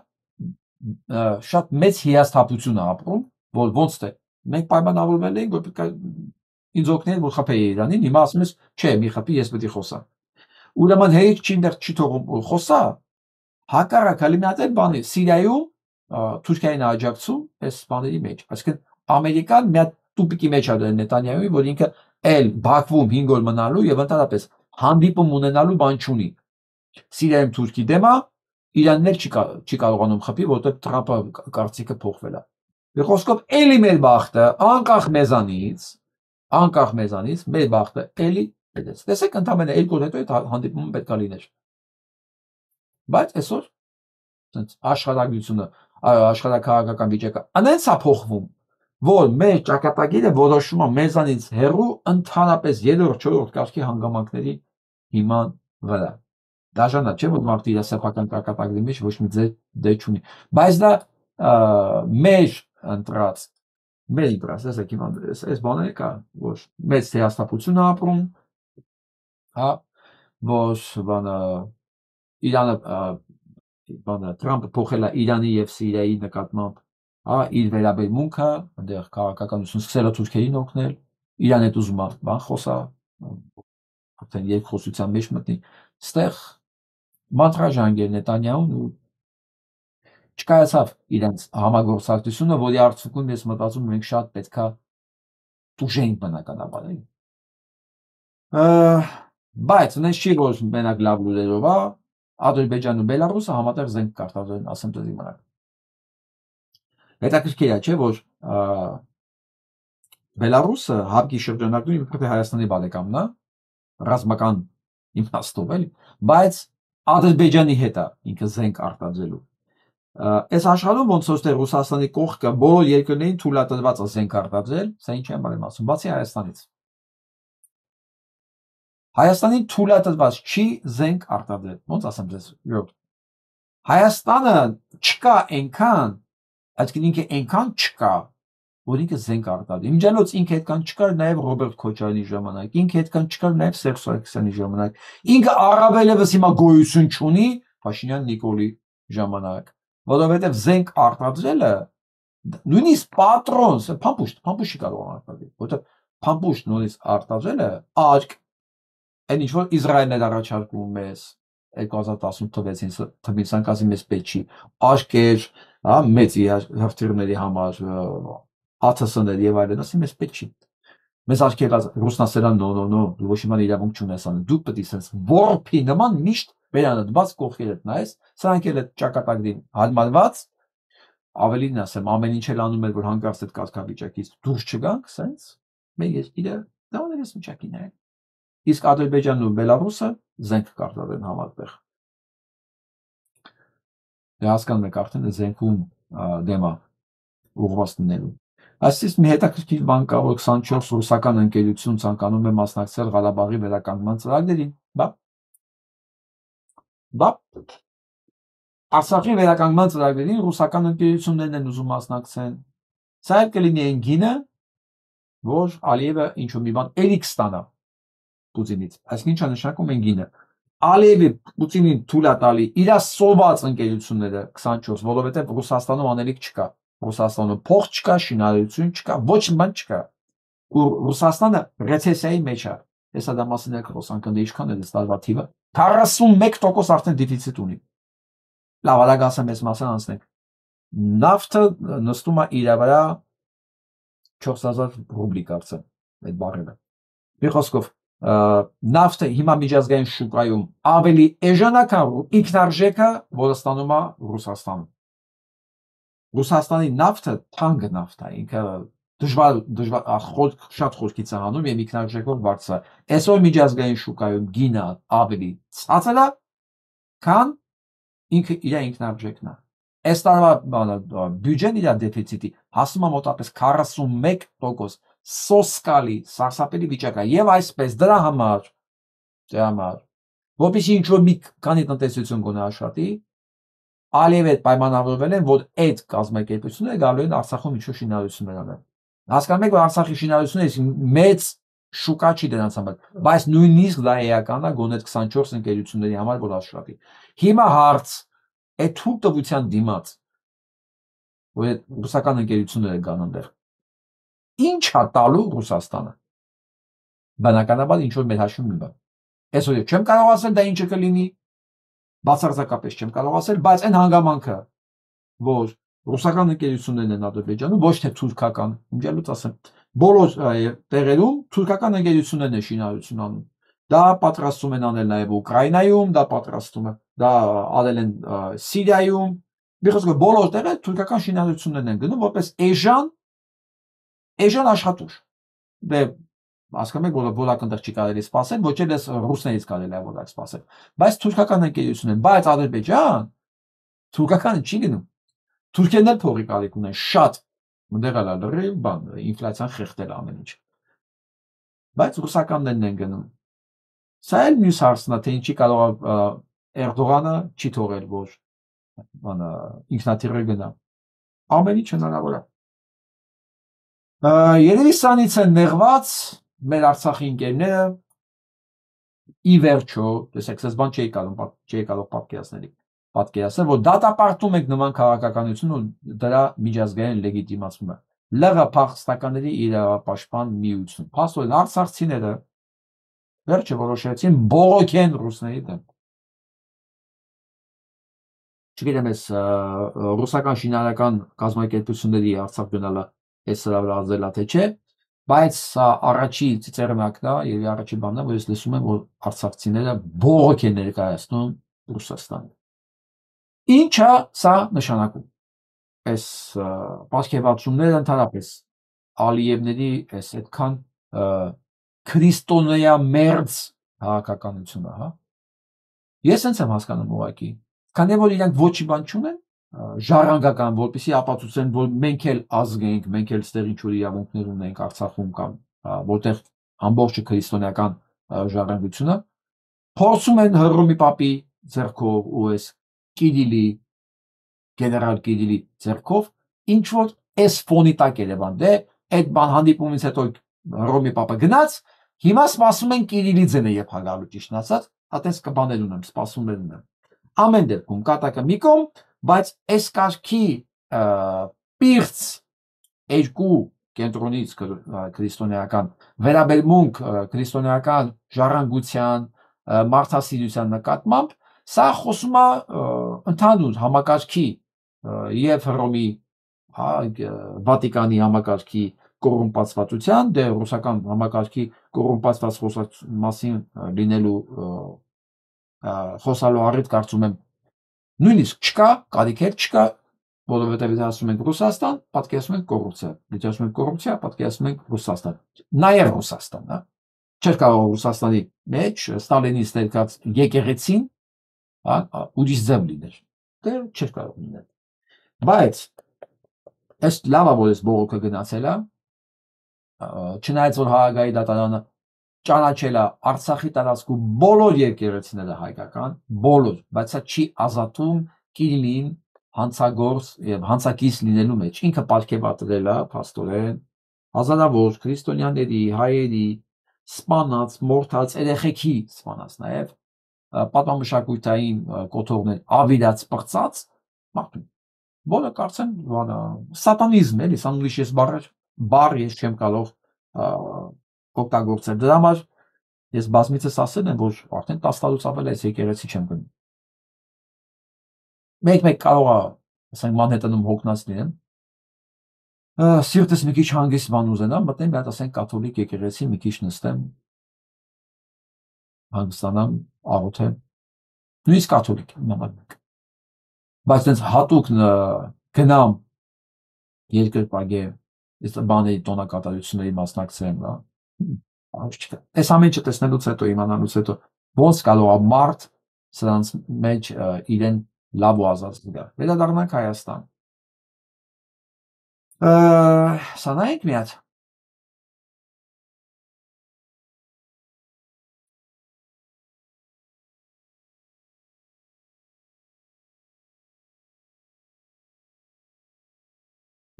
շատ մեծ հիասթափություն է ապրում, որ ոնց թե մենք պայմանավորվել էինք, որ պետք է ինձ օգնել, որ խփեի Իրանին, հիմա ասում ես, չէ, մի խփի, ես պետք է խոսամ։ Ուրեմն հեչ չինտեղ չի թողում խոսա, հակառակ հələ մի հատ էլ բան է, Սիրիայում Թուրքիային աջակցում այս բաների մեջ, այսինքն Ամերիկան մի հատ տուպիկի մեջ է դրել Նետանյահուին, որ ինքը էլ Բաքվում 5 օր մնալու եւ ընդհանրապես հանդիպում ունենալու բան չունի։ Սիրիայում Թուրքի դեմ է, Իրանն էլ չի կարողանում խփի, որովհետեւ Թրամփը կարծիքը փոխվել է։ Մի խոսքով էլի մեր բախտը անկախ մեզանից մեր բախտը էլի դες։ Տեսեք ընդամենը 2 օր հետո այդ հանդիպումը պետք է լիներ։ Բայց այսօր ցենց աշխարհագրությունը, աշխարհակաղակական վիճակը անենց է փոխվում, որ մեր ճակատագիրը որոշում է մեզանից հեռու ընդհանրապես 3-րդ, 4-րդ կարգի հանգամանքների հիման վրա։ Դաժանա չէ որ մարդը իր սեփական ճակատագրի մեջ ոչ մի դեր չունի, բայց դա մեր ընտրած, ասեք իմ այս բաները կա, որ մեծ հիասթափություն է ապրում, հա, որ բանը Իրանը բանը Թրամփը փոխել է Իրանի եւ Սիրիայի նկատմամբ, հա, իր վերաբերմունքը, այնտեղ քաղաքականություն սկսել է Թուրքիային օգնել, Իրան հետ ուզում է բան խոսա, արդեն երկխոսության մեջ մտնի, ստեղ մանրաժանգ է Նետանյահուն ու չկայացավ իրենց համագործակցությունը, որի արդյունքում ես մտածում մենք շատ պետքա տուժենք բնականաբար։ Բայց նենց չի որ մենակ լավ լուրերով է, Ադրբեջանն ու Բելարուսը համատեղ զենք կարտադրեն, ասեմ դեպի մնաք։ Հետաքրքիր է, չէ, որ Բելարուսը հապկի շրջանակում իբրև Հայաստանի բարեկամն է, ռազմական իմաստով էլի, բայց Ադրբեջանի հետ է ինքը զենք արտադրելու։ Այս աշխարհում ոնց որ Ռուսաստանի կողքը բոլոր երկրներին թույլատրված է զենք արտադրել, սա ինչ եմ ասում, բացի Հայաստանից։ Հայաստանին թույլատրված չի զենք արտադրել, ոնց ասեմ ձեզ, Հայաստանը չկա այնքան, այսինքն ինքը այնքան չկա, որ ինքը զենք արտադրի։ Իմջանոց ինքը այդքան չկար նաև Ռոբերտ Քոչարյանի ժամանակ, ինքը այդքան չկար նաև Սերժ Սարգսյանի ժամանակ։ Ինքը առավելևս հիմա գոյություն չունի Փաշինյան Նիկոլի ժամանակ, որովհետև զենք արտադրելը նույնիսկ պատրոն, փամփուշտ չի կարող արտադրել, որովհետև փամփուշտ նույնիսկ արտադրելը արգ այն ինչ որ Իսրայելն էր առաջարկում մեզ 2018 թվականին ցանկացի մեզ պետք չի, արկեր, մեծ հրթիռների համար, ԱԹՍ-ներ եւ այլն, ասի մեզ պետք չի։ Մեզ արկելած ռուսնասերան նո, դու ոչ իման իրավունք չունես անը, դու պետք է sense որփի նման միշտ վերանadված կողքերդ նայես, սրանք էլ այդ ճակատագրին հարմարված ավելին ասեմ, ամեն ինչ էլ անում էր որ հանկարծ այդ կարգավիճակից դուրս չգանք, sense մեր երկիրը դառնալիս վիճակին է։ Իսկ Ադրբեջանն ու Բելարուսը զենք կարտադրեն համատեղ։ Դե հասկանում եք արդեն զենքում դեմա ուղղված լինելու։ Այսպես մի հետաքրքիր բան կա, որ 24 ռուսական ընկերություն ցանկանում է մասնակցել Ղարաբաղի վերականգնման ծրագրերին, Արցախի վերականգնման ծրագրերին ռուսական ընկերություններն են ուզում մասնակցեն։ Սա էլ կլինի այն գինը, որ Ալիևը ինչ-որ մի բան էլիք ստանա Պուտինից, այսինքն ինչ է նշանակում այն գինը։ Ալիևը Պուտինին թույլ է տալի իր սոված ընկերությունները 24, որովհետև Ռուսաստանում անելիք չկա։ Ռուսաստանում փող չկա, շինարարություն չկա, ոչ մի բան չկա։ Ու Ռուսաստանը ռեցեսիայի մեջ է։ Հեսա դա մասին եք խոսանք, ընդ ինչքան է ստալվա թիվը։ 41% արդեն դեֆիցիտ ունի։ Լավ, արագ ասեմ այս մասը անցնենք։ Նավթը նստում է իր վրա 4000 ռուբլի կարծեմ, այդ բարելը։ Մի խոսքով նավթը հիմա միջազգային շուկայում ավելի էժանական ինքնարժեքը, որը ստանում է Ռուսաստանը։ Ռուսաստանի նավթը թանկ նավթ է, ինքը դժվար շատ խորքից է հանում եւ ինքնարժեքով բարձր է։ Այսօր միջազգային շուկայում գինը ավելի ցածր է, քան ինքը իր ինքնարժեքն է։ Այս տարվա բյուջեն իր դեֆիցիտի հասնում է մոտավորապես 41%, սոսկալի, սարսափելի վիճակ է եւ այսպես դրա համար, որպեսզի ինչ-որ մի քանի տնտեսություն գոնե աշխատի, Ալիևը պայմանավորվել են, որ այդ կազմակերպությունները գալու են Արցախում ինչ-որ շինարարություններ անել։ Հասկանում եք, որ Արցախի շինարարությունները մեծ շուկա չի դրանց համար, բայց նույնիսկ դա էական է գոնե 24 ընկերությունների համար, որ աշխատի։ Հիմա հարց այդ թույլտվության դիմաց, որ այդ ռուսական ընկերությունները գան այնտեղ, ինչ է տալու Ռուսաստանը։ Բնականաբար ինչ որ մեր հաշվում մի բան։ Այսօր չեմ կարող ասել դա ինչը կլինի, բացարձակապես չեմ կարող ասել, բայց այն հանգամանքը, որ ռուսական ընկերություններն են Ադրբեջանում, ոչ թե թուրքական, իմջալուց ասեմ, բոլոր տեղերում թուրքական ընկերություններն են շինարարություն անում։ Դա պատրաստում են անել նաև Ուկրաինայում, դա պատրաստում է, դա արել են Սիրիայում, մի խոսքով բոլոր տեղեր թուրքական շինարարություններն են գնում որպես էժան աշխատուժ։ Դե հասկանում եք, որ որակ այնտեղ չի կարելի սպասել, ոչ էլ էս ռուսներից կարելի է որակ սպասել։ Բայց թուրքական ընկերություն են, բայց Ադրբեջան թուրքականը չի գնում։ Թուրքերն էլ փողի կարիք ունեն շատ, այնտեղ էլ լրիվ բան, ինֆլյացիան խեղդել ամեն ինչ։ Բայց ռուսականներն են գնում։ Սա էլ մյուս հարցն է, թե ինչի կարող է Էրդողանը չի թողել, որ բանը ինքնաթիռը գնա։ Ամեն ինչ հնարավոր է։ Երևի սրանից են նեղված մեր Արցախի ընկերները ի վերջո, տեսեք, ես բան չէի կարող պատկերացնել, որ դատապարտում եք նման քաղաքականություն ու դրա միջազգային լեգիտիմացումը։ ԼՂ փախստականների իրավապաշտպան միություն։ Փաստորեն արցախցիները վերջը որոշեցին բողոքեն ռուսների դեմ։ չգիտեմ ես ռուսական շինարարական կազմակերպությունների Արցախ գնալը այս սրա վրա ազդել է թե չէ, բայց սա առաջի ծիծեռնակն է եւ առաջի բանն է, որ ես լսում եմ, որ արցախցիները բողոք են ներկայացնում Ռուսաստանը։ Ինչա սա նշանակում։ Այս պատկերացումները ընդհանրապես Ալիևների այս այդքան քրիստոնեա մերձ հակականությունը, հա։ Ես ինձ եմ հասկանում ուղղակի, քանի որ իրանք ոչի բան չունեն, ժառանգական, որպեսզի ապացուցեն, որ մենք էլ ազգ ենք, մենք էլ ստեղ ինչ-որ իրավունքներ ունենք Արցախում կամ որտեղ ամբողջը քրիստոնեական ժառանգությունը, փորձում են Հռոմի պապի ձեռքով ու այս Կիրիլի, գեներալ Կիրիլի ձեռքով ինչ որ այս ֆոնի տակ Երևան, դե այդ բան հանդիպումից հետո Հռոմի պապը գնաց, հիմա սպասում են Կիրիլի ձենը եւ հագալու ճիշտ ասած, այտենց կբանել ունեմ, սպասումներ ունեմ։ Ամեն դեպքում կատակը մի կողմ, բայց այս կարգի պիրծ երկու կենտրոնից քրիստոնեական վերաբերմունք քրիստոնեական ժառանգության մարդասիրության նկատմամբ սա խոսում է ընդհանուր համակարգի եւ Հռոմի Վատիկանի համակարգի կոռումպացվածության, դե ռուսական համակարգի կոռումպացված մասին լինելու խոսալու առիթ կարծում եմ նույնիսկ չկա, կարիք չկա, որովհետև եթե ասում ենք Ռուսաստան, պատկերացնում ենք կոռուպցիա, եթե ասում ենք կոռուպցիա, պատկերացնում ենք Ռուսաստան, նաև Ռուսաստան, հա։ Չէր կարող Ռուսաստանի մեջ ստալինիստներ կած եկեղեցին, հա, ուրիշ ձև լիներ, դե չէր կարող լինել։ Բայց այս լավա որ այս բողոքը գնացել է, չնայած որ Հաագայի դատարանը ճանաչել է Արցախի տարածքում բոլոր եկեղեցիները հայկական, բոլոր, բայց սա չի ազատում Կիրիլին հանցագործ եւ հանցակից լինելու մեջ։ Ինքը պատկերացրել է փաստորեն հազարավոր քրիստոնյաների, հայերի, սպանած, մորթած, երեխեքի սպանած նաեւ պատմամշակութային կոթողներ ավիրած պրծած մարդու։ Բոլորը կարծեն, բանը սատանիզմ էլի, սա ուրիշ ես բառ ես չեմ կարող օգտագործել։ Դրա համար ես բազմիցս ասել եմ, որ արդեն 10 տարուց ավել այս եկեղեցի չեմ գնում։ Մեկ կարող է, ասենք Մանհետնում հոգնած լինեմ, սիրտս մի քիչ հանգիստ բան ուզենամ, մտնեմ մի հատ ասենք կաթոլիկ եկեղեցի մի քիչ նստեմ, հանգստանամ, աղոթեմ, նույնիսկ կաթոլիկ նմանակ։ Բայց այնց հատուկ գնամ երկրպագեմ, այս բաների տոնակատարությունների մասնակցեմ, այս ամենը տեսնելուց հետո, իմանալուց հետո, ոնց կարող է մարդ սրանց մեջ իրեն լավ ու ազատ զգա։ Վերադառնանք Հայաստան։ Սա նայեք մի հատ։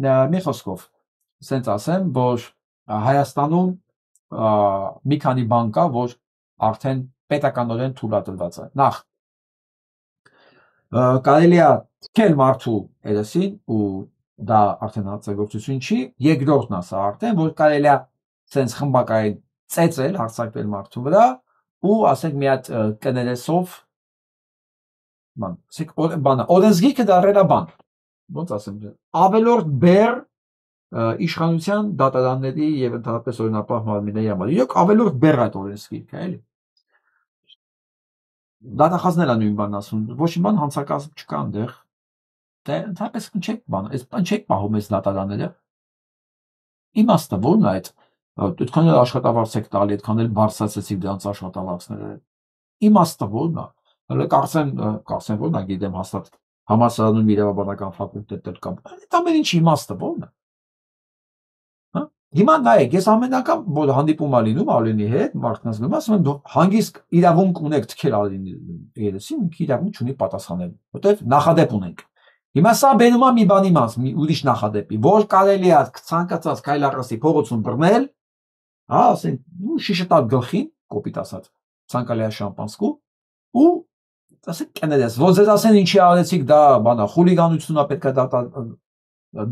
Մի խոսքով, ասենց ասեմ, որ Հայաստանում մի քանի բան կա, որ արդեն պետականորեն թույլատրված է։ Նախ կարելի է թքել մարդու երեսին ու դա արդեն հանցագործություն չի, երկրորդն է սա արդեն, որ կարելի է սենց խմբակային ծեծել, հարձակվել մարդու վրա ու ասենք մի հատ կներեսով բան, ասենք օրենսգիրքը դարել է բան, ոնց ասեմ, ավելորդ բեռ իշխանության դատարանների եւ ընդհանրապես օրինապահ մարմինների համար։ Իրոք ավելորդ բեռ այդ օրենսգիրքը, էլի։ Դատախազներն են նույն բանն ասում, ոչ մի բան հանցակազմ չկա այնտեղ։ Դե ընդհանրապես չեք բան, այս չեք պահում այս դատարանները։ Իմաստը ո՞րն է այդ։ Այդքան էլ աշխատավարձ եք տալի, այդքան էլ բարձրացեցիք դրանց աշխատավարձները։ Իմաստը ո՞րն է։ Հələ կարծեմ ո՞րն է, գիտեմ հաստատ համալսարանում իրավաբանական ֆակուլտետներ կամ այդ ամեն ինչի իմաստը ո՞րն է։ Հա։ Հիմա նայեք, ես ամեն անգամ որ հանդիպում ա լինում Ալինի հետ, մարդկանց գնում ասում են դու հանգիստ իրավունք ունեք թքել Ալինի երեսին, ինքը իրավունք չունի պատասխանել, որտեվ նախադեպ ունենք։ Հիմա սա բերում է մի բանի մաս, մի ուրիշ նախադեպի, որ կարելի է ցանկացած քայլառասի փողոցում բռնել, հա, ասենք շիշը տալ գլխին, կոպիտ ասած, ցանկալի շամպանսկու ու ասենք կներես, որ ձեզ ասեն ինչի արեցիք, դա բանա, խուլիգանությունն է, պետք է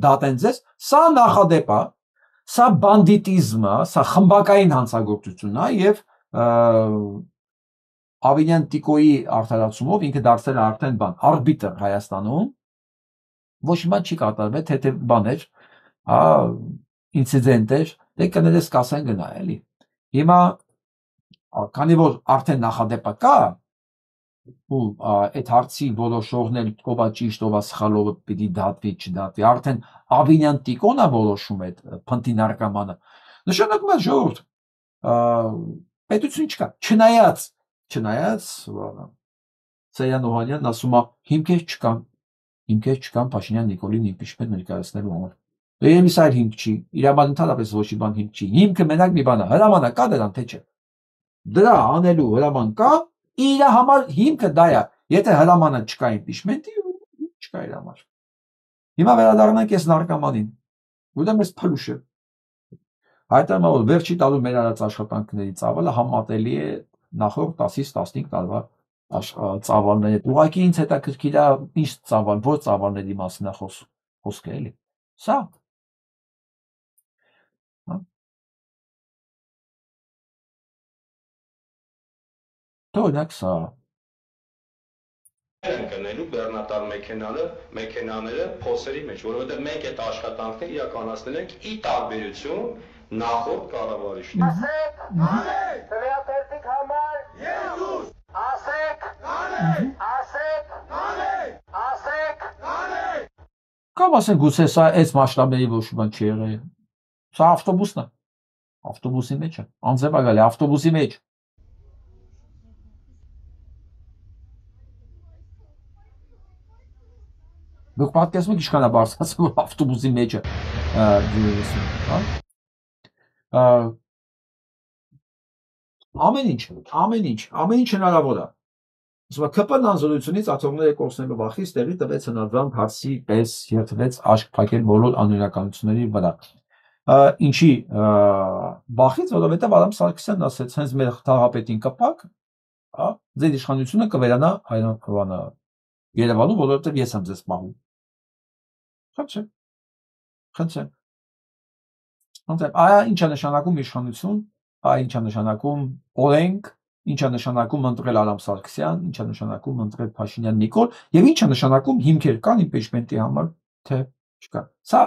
դատեն ձեզ, սա նախադեպ է, սա բանդիտիզմ է, սա խմբակային հանցագործություն է եւ Ավինյան Տիկոյի արդարացումով ինքը դարձել է արդեն բան, արբիտր Հայաստանում, ոչ մի բան չի կատարվել, թե բան էր, ինցիդենտ էր, դե կներես կասեն գնա, էլի։ Հիմա, քանի որ արդեն նախադեպը կա, ու այդ հարցի որոշողն էլ ով է ճիշտ, ով է սխալ, ով պիտի դատվի, չդատվի, արդեն Ավինյան Տիկոն է որոշում այդ փնտի նարկամանը, նշանակում է ժողովուրդ, պետություն չկա, չնայած Սեյան Օհանյանն ասում է հիմքեր չկան Փաշինյան Նիկոլին impeachment ներկայացնելու համար։ Երևի սա հիմք չի, իրավաբան ընդհանրապես ոչ մի բան հիմք չի։ Հիմքը մենակ մի բան է, հրամանը կա դրան թե չէ։ Դրա անելու հրաման կա, իր համար հիմքը դա է։ Եթե հրամանը չկա impeachment-ի, չկա իր համար։ Հիմա վերադառնանք այս նարկամանին։ Ուրեմն այս փլուշը հայտարարում որ վերջի տալու մեր արած աշխատանքների ծավալը համատելի է նախորդ 10-ից 15 տարվա ծավալների հետ։ Ուղղակի ինձ հետաքրքիր է ինչ ծավալ, որ ծավալների մասին է խոսքը էլի։ Սա Օրինակ սա ընկնելու բեռնատար մեքենաները փոսերի մեջ, որովհետև մենք այդ աշխատանքները իրականացնել ենք ի տարբերություն նախորդ կառավարիչների։ Ասեք, Սրիապերտիկ համար, Եզուս, ասեք, Կամ ասենք գուցե սա այս մասշտաբների ոչ բան չի եղել։ Սա ավտոբուսն է։ Ավտոբուսի մեջ է։ Անձև է գալի ավտոբուսի մեջ։ Դուք պատկերացնում եք ինչքան է բարձրացում ավտոբուսի մեջը ամեն ինչ հնարավոր է։ ԿՊ-ն անզորությունից աթոռները կորցնելու վախից տեղի տվեց հնարվան հարցի պես երթվեց աշկ փակել բոլոր անօրինականությունների վրա։ Ինչի վախից, որովհետև Արամ Սարգսյանն ասեց, հենց մեր թաղապետին կփակ, ձեր իշխանությունը կվերանա Երևանում, որովհետև ես եմ ձեզ պահում։ Խնդրեմ։ Այ ինչ է նշանակում իշխանություն, այ ինչ է նշանակում օրենք, ինչ է նշանակում ընտրել Արամ Սարգսյան, ինչ է նշանակում ընտրել Փաշինյան Նիկոլ եւ ինչ է նշանակում հիմքեր կան impeachment-ի համար, թե չկա։ Սա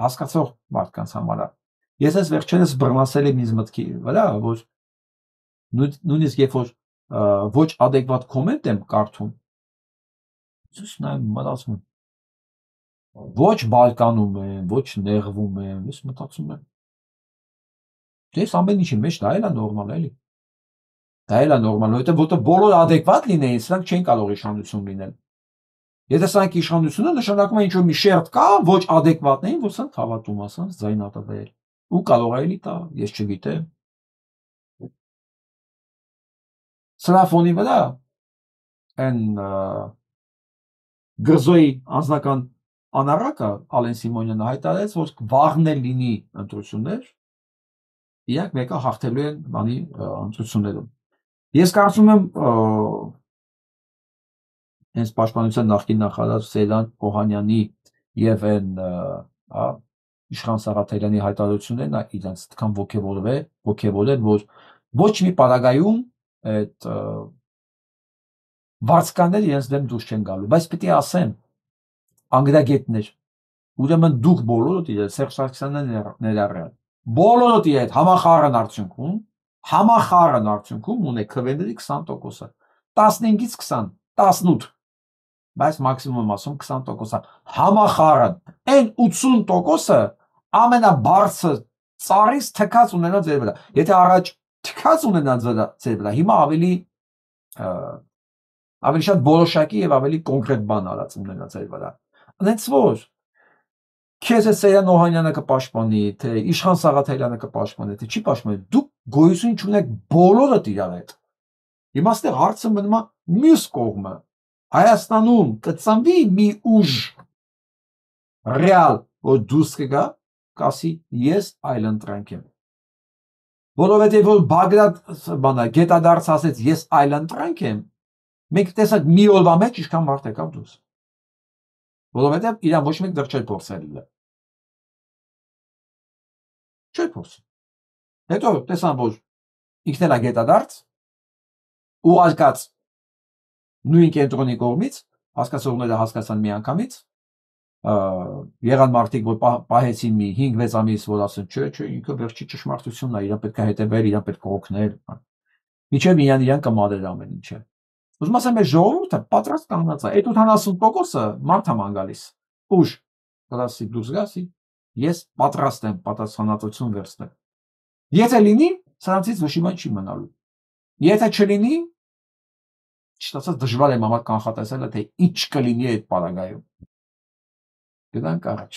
հասկացող մարդկանց համար է։ Ես այս վերջերս բռնասել եմ ինձ մտքի վրա, որ նույնիսկ երբ որ ոչ adekvat կոմենտ եմ կարդում, ես նայում մտածում եմ, ոչ բարկանում եմ, ոչ նեղվում եմ, ես մտածում եմ, դες ամեն ինչի մեջ դա էլ է նորմալ էլի։ Դա էլ է նորմալ, որովհետև բոլորը adekvat լինեին, սրանք չեն կարող իշխանություն լինել։ Եթե սրանք իշխանությունը նշանակում է ինչ-որ մի շերտ կա, ոչ adekvatներին, որ սրանք հավատում ասան, ձայն ատվել։ Ու կարող է էլի տա, ես չգիտեմ։ Սրա ֆոնի վրա այն Գրզոյի անձնական անառակը Ալեն Սիմոնյանը հայտարարեց, որ վաղն էլ լինի ընտրություններ, իրանք մեկը հաղթելու են բանի ընտրություններում։ Ես կարծում եմ հենց պաշտպանության նախկին նախարար Սեյլան Օհանյանի եւ այն Իշխան Սաղաթելյանի հայտարարություններն իրենց այդքան ոգևորել, որ ոչ մի պարագայում այդ վարձկանները իրենց դեմ դուրս չեն գալու, բայց պիտի ասեմ անգրագետներ, ուրեմն դուք բոլորդ իրենց Սերժ Սարգսյանն ներառյալ, բոլորդ իրենց համախառն արդյունքում ունեք քվեների 20%-ը, 15-ից 20, 18, բայց մաքսիմում ասում 20%-ը համախառն, այն 80%-ը ամենաբարձր ծառից թքած ունենա ձեր վրա։ Եթե առաջ թքած ունենա ձեր վրա, հիմա ավելի շատ որոշակի եւ ավելի կոնկրետ բան արած ունենա ձեր վրա։ Այնց որ քեզ է Սեյան Օհանյանը կպաշտպանի, թե Իշխան Սաղաթելյանը կպաշտպանի, թե չի պաշտպանի, դուք գոյություն չունեք բոլորդ իրար հետ։ Հիմա այստեղ հարցը մնում է մյուս կողմը։ Հայաստանում կծնվի մի ուժ ռեալ, որ դուրս կգա, կասի ես այլընտրանք եմ։ Որովհետև որ Բագրատ գետադարձ ասեց ես այլընտրանք եմ, մենք տեսակ մի օրվա մեջ ինչքան մարդ եկավ դուրս։ Որովհետև իրան ոչ մեկ դեռ չէր փորձել։ Չէր փորձել։ Հետո տեսան որ ինքն էլ է գետադարձ, ուղարկած նույն կենտրոնի կողմից, հասկացողները հասկացան միանգամից, եղան մարդիկ, որ պահեցին մի 5-6 ամիս, որ ասեն, չէ, ինքը վերջի ճշմարտությունն է, իրան պետք է հետևել, իրան պետք է օգնել, միջև իրան կմարեր ամեն ինչը։ Ուզում ասեմ, այս ժողովուրդը պատրաստ կանգնած է, այդ 80%-ը մարդ եմ անգալիս, ուժ, կրասի դուրս գասի, ես պատրաստ եմ պատասխանատվություն վերցնել։ Եթե լինի, սրանցից ոչ մի բան չի մնալու։ Եթե չլինի, չստացած դժվար է համար կանխատեսելը, թե ինչ կլինի այդ պարագայում։ Գնանք առաջ։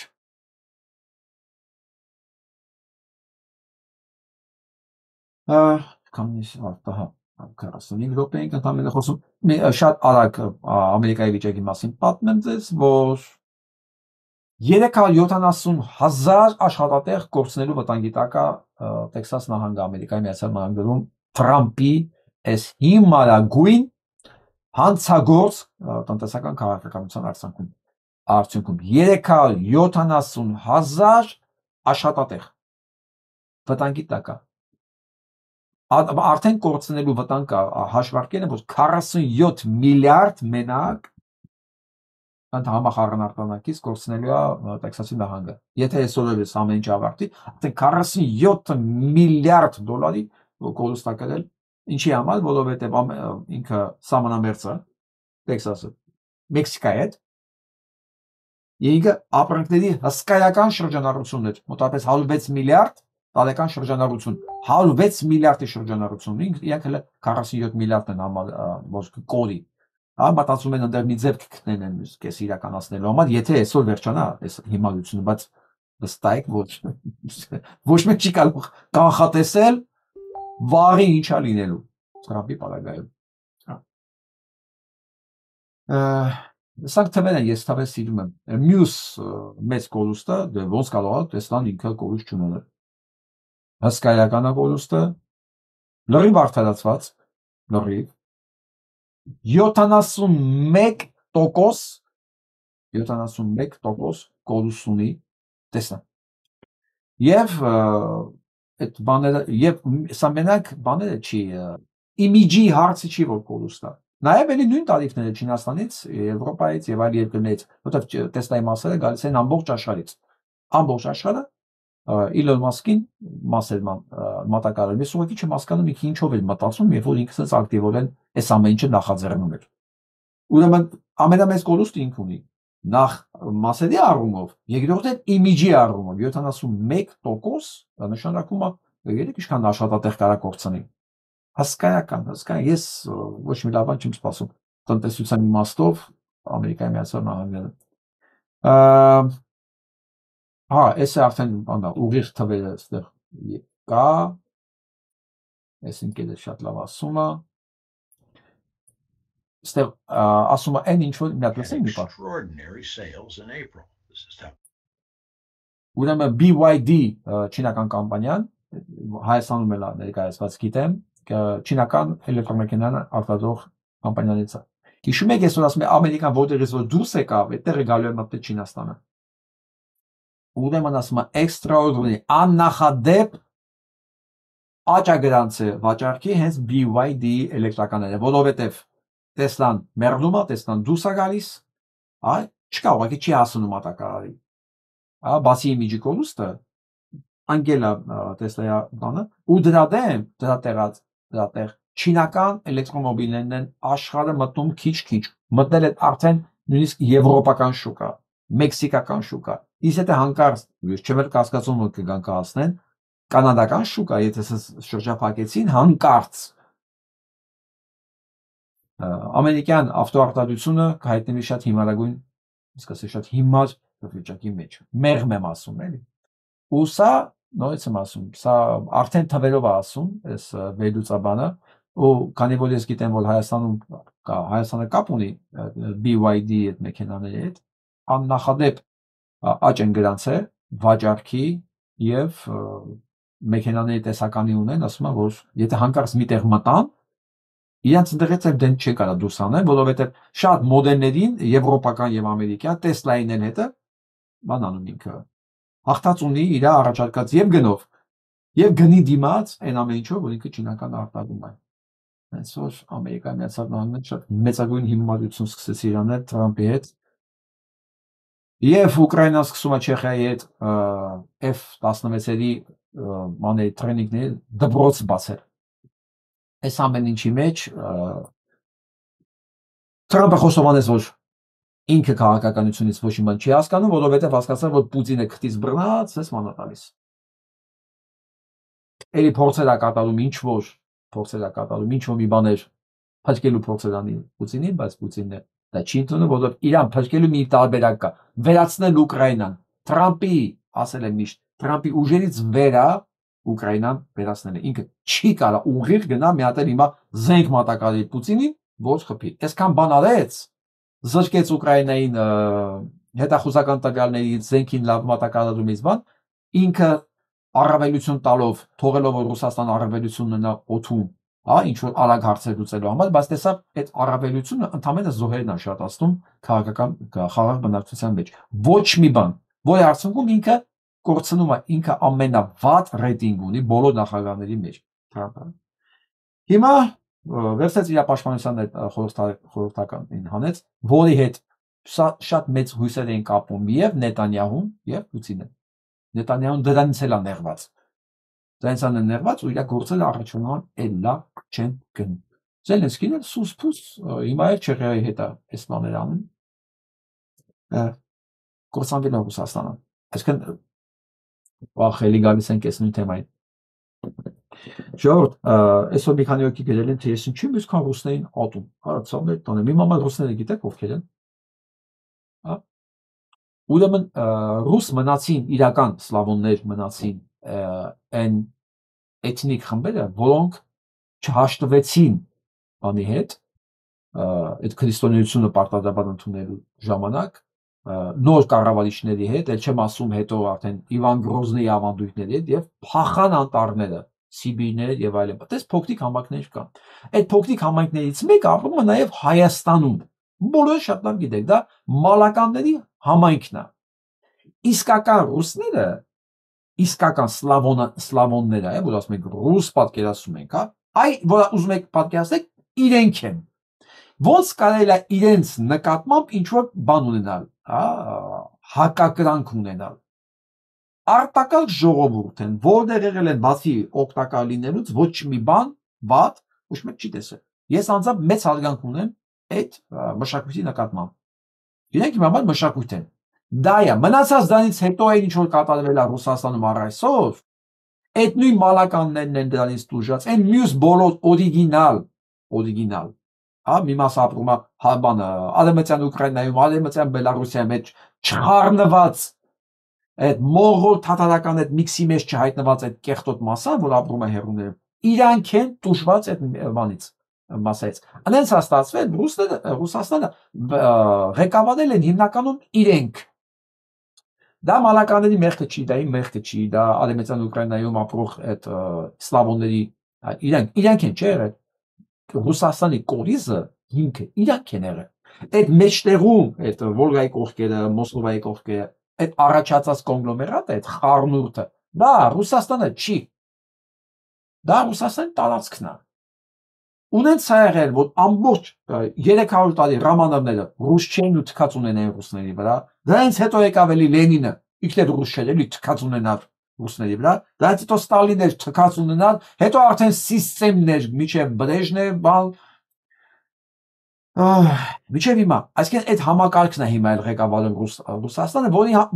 Կամնիս արտահա 45 րոպե ենք ընդամենը խոսում։ Շատ արագ Ամերիկայի վիճակի մասին պատմեմ ձեզ, որ 370,000 աշխատատեղ կորցնելու վտանգի տակ է Տեքսաս նահանգը Ամերիկայի Միացյալ Նահանգներում Թրամփի այս հիմարագույն հանցագործ տնտեսական քաղաքականության արդյունքում 370,000 աշխատատեղ վտանգի տակ է։ Արդեն կորցնելու վտանգ հաշվարկել են, որ 47 միլիարդ մենակ համախառն արտանակից կորցնելու է Տեքսասի նահանգը։ Եթե այսօր ամեն ինչ ավարտի, արդեն 47 միլիարդ դոլարի կորուստ է կրել, ինչի համար, որովհետև ինքը սահմանամերձ է Տեքսասը Մեքսիկայի հետ, ինքը ապրանքների հսկայական շրջանառություն էր, մոտավորապես 106 միլիարդ տարեկան շրջանառություն, 106 միլիարդի շրջանառություն, իրենք հələ 47 միլիարդ են որ կորի, մտածում են ընդեր մի ձև կգտնեն կես իրականացնելու համար, եթե այսօր վերջանա այս հիմարությունը, բայց վստահ եք, ոչ մեկ չի կարող կանխատեսել վաղի ինչա լինելու Թրամփի պարագայում։ Սրանք թվեր են, ես թվեր սիրում եմ, մյուս մեծ կորուստը, ոնց կարող է տեսնան ինքը կորուստ չունենալ։ Հսկայական կորուստը, լրիվ արդարացված, լրիվ 71% կորուստ ունի, տեսնա։ Եվ այդ բաները, եւ սա մենակ բաները չի, իմիջի հարցը չի, որ կորուստ է։ Նաև էլի նույն տարիքները Չինաստանից, Եվրոպայից եւ այլ երկրներից, որտեղ Տեսլայի մասերը գալիս են ամբողջ աշխարհից։ Ամբողջ աշխարհը Իլոն Մասկին մասեր մատակարարել։ Ես ուղղակի չեմ հասկանում ինքը ինչով էր մտածում, երբ որ ինքս ակտիվորեն այս ամեն ինչը նախաձեռնում էր։ Ուրեմն ամենամեծ կորուստը ինքը ունի։ Նախ մասերի առումով, երկրորդը իմիջի առումով 71% նշանակում է երեք ինչքան աշխատատեղ կարա կորցնի։ Հսկայական, ես ոչ մի լավ բան չեմ սպասում տնտեսության իմաստով Ամերիկայի Միացյալ Նահանգները։ Այս է արդեն ուղիղ թվերը այստեղ կա, այս ընկերը շատ լավ ասում է, այստեղ ասում է այն ինչ որ միատեսեք մի պար։ Ուրեմն BYD չինական կամպանիան, Հայաստանում էլ ներկայացված գիտեմ, չինական էլեկտրոմեքենան արտադրող կամպանիաներից է։ Հիշում եք, ես որ ասում եմ Ամերիկան որտեղից որ դուրս եկավ, այդտեղ է գալու է մտնել Չինաստանը։ Ուրեմն ասում է extraordinary աննախադեպ աճագրանց է վաճառքի հենց BYD էլեկտրականները, որովհետև Տեսլան մեռնում է, Տեսլան դուրս է գալիս, չկա ուղղակի չի հասնում մատակարարի։ Բացի իմիջի կորուստը, անգելա Տեսլայի բանը, ու դրա տեղ չինական էլեկտրոմոբիլներն են աշխարհը մտնում քիչ-քիչ, մտնել են արդեն նույնիսկ եվրոպական շուկա, մեքսիկական շուկա։ Իսկ եթե հանկարծ չեմ էլ կասկածում որ կգան կհասնեն կանադական շուկա, եթե շրջափակեցին հանկարծ ամերիկյան ավտոարտադրությունը կհայտնվի շատ հիմարագույն, իսկ ասել շատ հիմար վիճակի մեջ, մեղմ եմ ասում էլի։ Ու սա նորից եմ ասում, սա արդեն թվերով է ասում, այս վերլուծաբանը, ու քանի որ ես գիտեմ, որ Հայաստանը կապ ունի BYD այդ մեքենաների հետ, աննախադեպ աճ են գրանցել վաճառքի եւ մեքենաների տեսականի ունեն, ասում են, որ եթե հանկարծ միտեղ մտան, իրանց ընդեղից էլ դեն չի կարա դուրս անեն, որովհետեւ շատ մոդելներին եվրոպական եւ ամերիկյան Տեսլային են հետը բան անում ինքը հաղթած ունի իր առաջարկած եւ գնով եւ գնի դիմաց այն ամեն ինչով որ ինքը չինական արտադրում է։ Հենց որ Ամերիկայի Միացյալ Նահանգները շատ մեծագույն հիմնադրություն սկսեց իրանել Թրամփի հետ եւ Ուկրաինան սկսում է Չեխիայի հետ F-16-երի մաների տրեյնինգների դպրոց բացել։ Այս ամեն ինչի մեջ Թրամփը խոստովանեց, որ ինքը քաղաքականությունից ոչ մի բան չի հասկանում, որովհետև հասկացավ, որ Պուտինը քթից բռնած էս մանա տալիս։ Էլի փորձեր է կատարում ինչ-որ մի բաներ փրկելու փորձեր անի Պուտինին, բայց Պուտինը դա չի ընդունում, որովհետև իրան փրկելու մի տարբերակ կա՝ վերացնել Ուկրաինան։ Թրամփի, ասել եմ միշտ, Թրամփի ուժերից վերա Ուկրաինան վերացնել է։ Ինքը չի կարող ուղիղ գնա մի հատ էլ հիմա զենք մատակարարի Պուտինին, որ խփի։ Այսքան բան արեց, զրկեց Ուկրաինային հետախուզական տվյալներից, զենքին լավ մատակարարումից բան, ինքը առավելություն տալով, թողելով որ Ռուսաստանը առավելություն ունենա օդում, հա, ինչ որ արագ հարցեր լուծելու համար, բայց տեսավ այդ առավելությունը ընդհանրապես զոհերն է շատացնում քաղաքական խաղաղ բնակչության մեջ։ Ոչ մի բան, որի արդյունքում ինքը կորցնում է, ինքը ամենավատ ռեյտինգ ունի բոլոր նախագահների մեջ։ Հիմա վերցրեց իր պաշտպանության խորհրդականին հանեց, որի հետ շատ մեծ հույսեր էին կապում եւ Նետանյահուն եւ Պուտինը։ Նետանյահուն դրանից էլ է նեղված։ Դրանից է նեղված ու իր գործերը առաջնորդ էլա չեն գնում։ Զելենսկին էլ սուս-փուս հիմա էլ Չեխիայի հետ է այս բաները անում։ Կորցանվել է Ռուսաստանը։ Այսինքն վախելի գալիս են կեսնույն թեմային։ Ժողովուրդ, այսօր մի քանի օքի գրել են, թե ես ինչի մյուս քան ռուսներին ատում։ Հարցաններ տանը։ Մի մամա ռուսները գիտեք ովքեր են։ Հա։ Ուրեմն ռուս մնացին, իրական սլավոններ մնացին այն էթնիկ խմբերը, որոնք չհաշտվեցին բանի հետ, այդ քրիստոնեությունը պարտադաբար ընդունելու ժամանակ նոր կառավարիչների հետ, էլ չեմ ասում հետո արդեն Իվան Գրոզնիի ավանդույթների հետ եւ փախան անտառները, Սիբիրներ եւ այլն։ Այդպես փոքրիկ համայնքներ կան։ Այդ փոքրիկ համայնքներից մեկը ապրում է նաեւ Հայաստանում։ Բոլորը շատ լավ գիտեք, դա մալականների համայնքն է։ Իսկական ռուսները, իսկական սլավոնները, որ ասում ենք ռուս պատկերացում ենք, հա, այ որ ուզում եք պատկերացնեք, իրենք են։ Ոնց կարելի է իրենց նկատմամբ ինչ որ բան ունենալ, հա, հակակրանք ունենալ։ Արտակարգ ժողովուրդ են, որտեղ եղել են բացի օգտակար լինելուց ոչ մի բան, վատ, ոչ մեկ չի տեսել։ Ես անձամբ մեծ հարգանք ունեմ այդ մշակույթի նկատմամբ։ Իրենք իմ համար մշակույթ են։ Դա է, մնացած դրանից հետո այն ինչ որ կատարվել է Ռուսաստանում առ այսօր, այդ նույն մալականներն են դրանից տուժած, այն մյուս բոլոր օրիգինալ, հա, մի մասը ապրում է բանը, Արևմտյան Ուկրաինայում, Արևմտյան Բելարուսիայում այդ չխառնված այդ մողոլ թաթարական այդ միքսի մեջ չհայտնված այդ կեղտոտ մասան, որ ապրում է հեռուներում, իրանք են տուժված այդ բանից, մասայից։ Անենց հաստատվել Ռուսաստանը ղեկավարել են հիմնականում իրենք։ Դա մալականների մեղքը չի, դա իմ մեղքը չի, դա Արևմտյան Ուկրաինայում ապրող այդ սլավոնների իրանք են, չէ՞։ Ռուսաստանի կորիզը հիմքը իրանք են եղել։ Այդ մեջտեղում, այդ Վոլգայի կողքերը, Մոսկվայի կողքերը, այդ առաջացած կոնգլոմերատը, այդ խառնուրդը, դա Ռուսաստանը չի։ Դա Ռուսաստանի տարածքն է։ Ունենց է եղել, որ ամբողջ 300 տարի Ռամանովները ռուս չէին ու թքած ունենային ռուսների վրա։ Դրանից հետո եկավ էլի Լենինը, ինքն էլ ռուս չէր, էլի թքած ունենալ ռուսների վրա։ Դրանից հետո Ստալինն էր թքած ունենալ, հետո արդեն սիստեմներ, միջև Բրեժնև, բան միջև հիմա, այսինքն այդ համակարգն է հիմա էլ ղեկավարում Ռուսաստանը,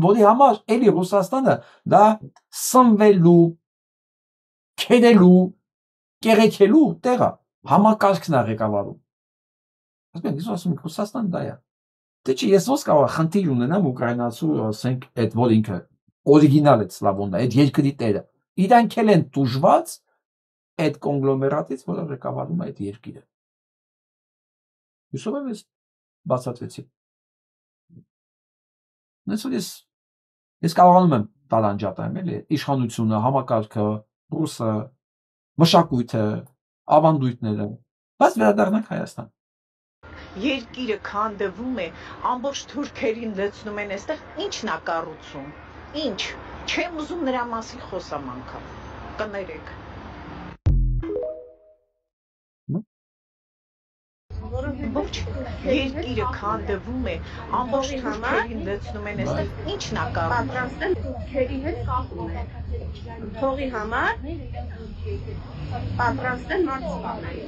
որի համար էլի Ռուսաստանը դա սնվելու, քերելու, կեղեքելու տեղ է, համակարգն է ղեկավարում։ Ասենք ես ասում եմ Ռուսաստանը դա է։ Դե չի ես ոնց կարող խնդիր ունենամ ուկրաինացու, ասենք այդ որ ինքը օրիգինալ է սլավոնն է, այդ երկրի տերը։ Իրանք էլ են տուժված այդ կոնգլոմերատից, որը ղեկավարում է այդ երկիրը։ Հուսով եմ ես բացատրեցի։ Նույնիսկ որ ես կարողանում եմ տարանջատեմ, էլի, իշխանությունը, համակարգը, ռուսը, մշակույթը, ավանդույթները, բայց վերադառնանք Հայաստան։ Երկիրը քանդվում է, ամբողջ թուրքերին լցնում են այստեղ, ի՞նչն է կառուցում։ Ինչ, չեմ ուզում նրա մասին խոսամ անգամ։ Կներեք։ Ոչ, երկիրը քանդվում է, ամբողջ թուրքերին լցնում են այստեղ, ի՞նչն է կառուցում։ Պատրաստել քերի հետ կապում է։ Փողի համար պատրաստել մարդ սպանել։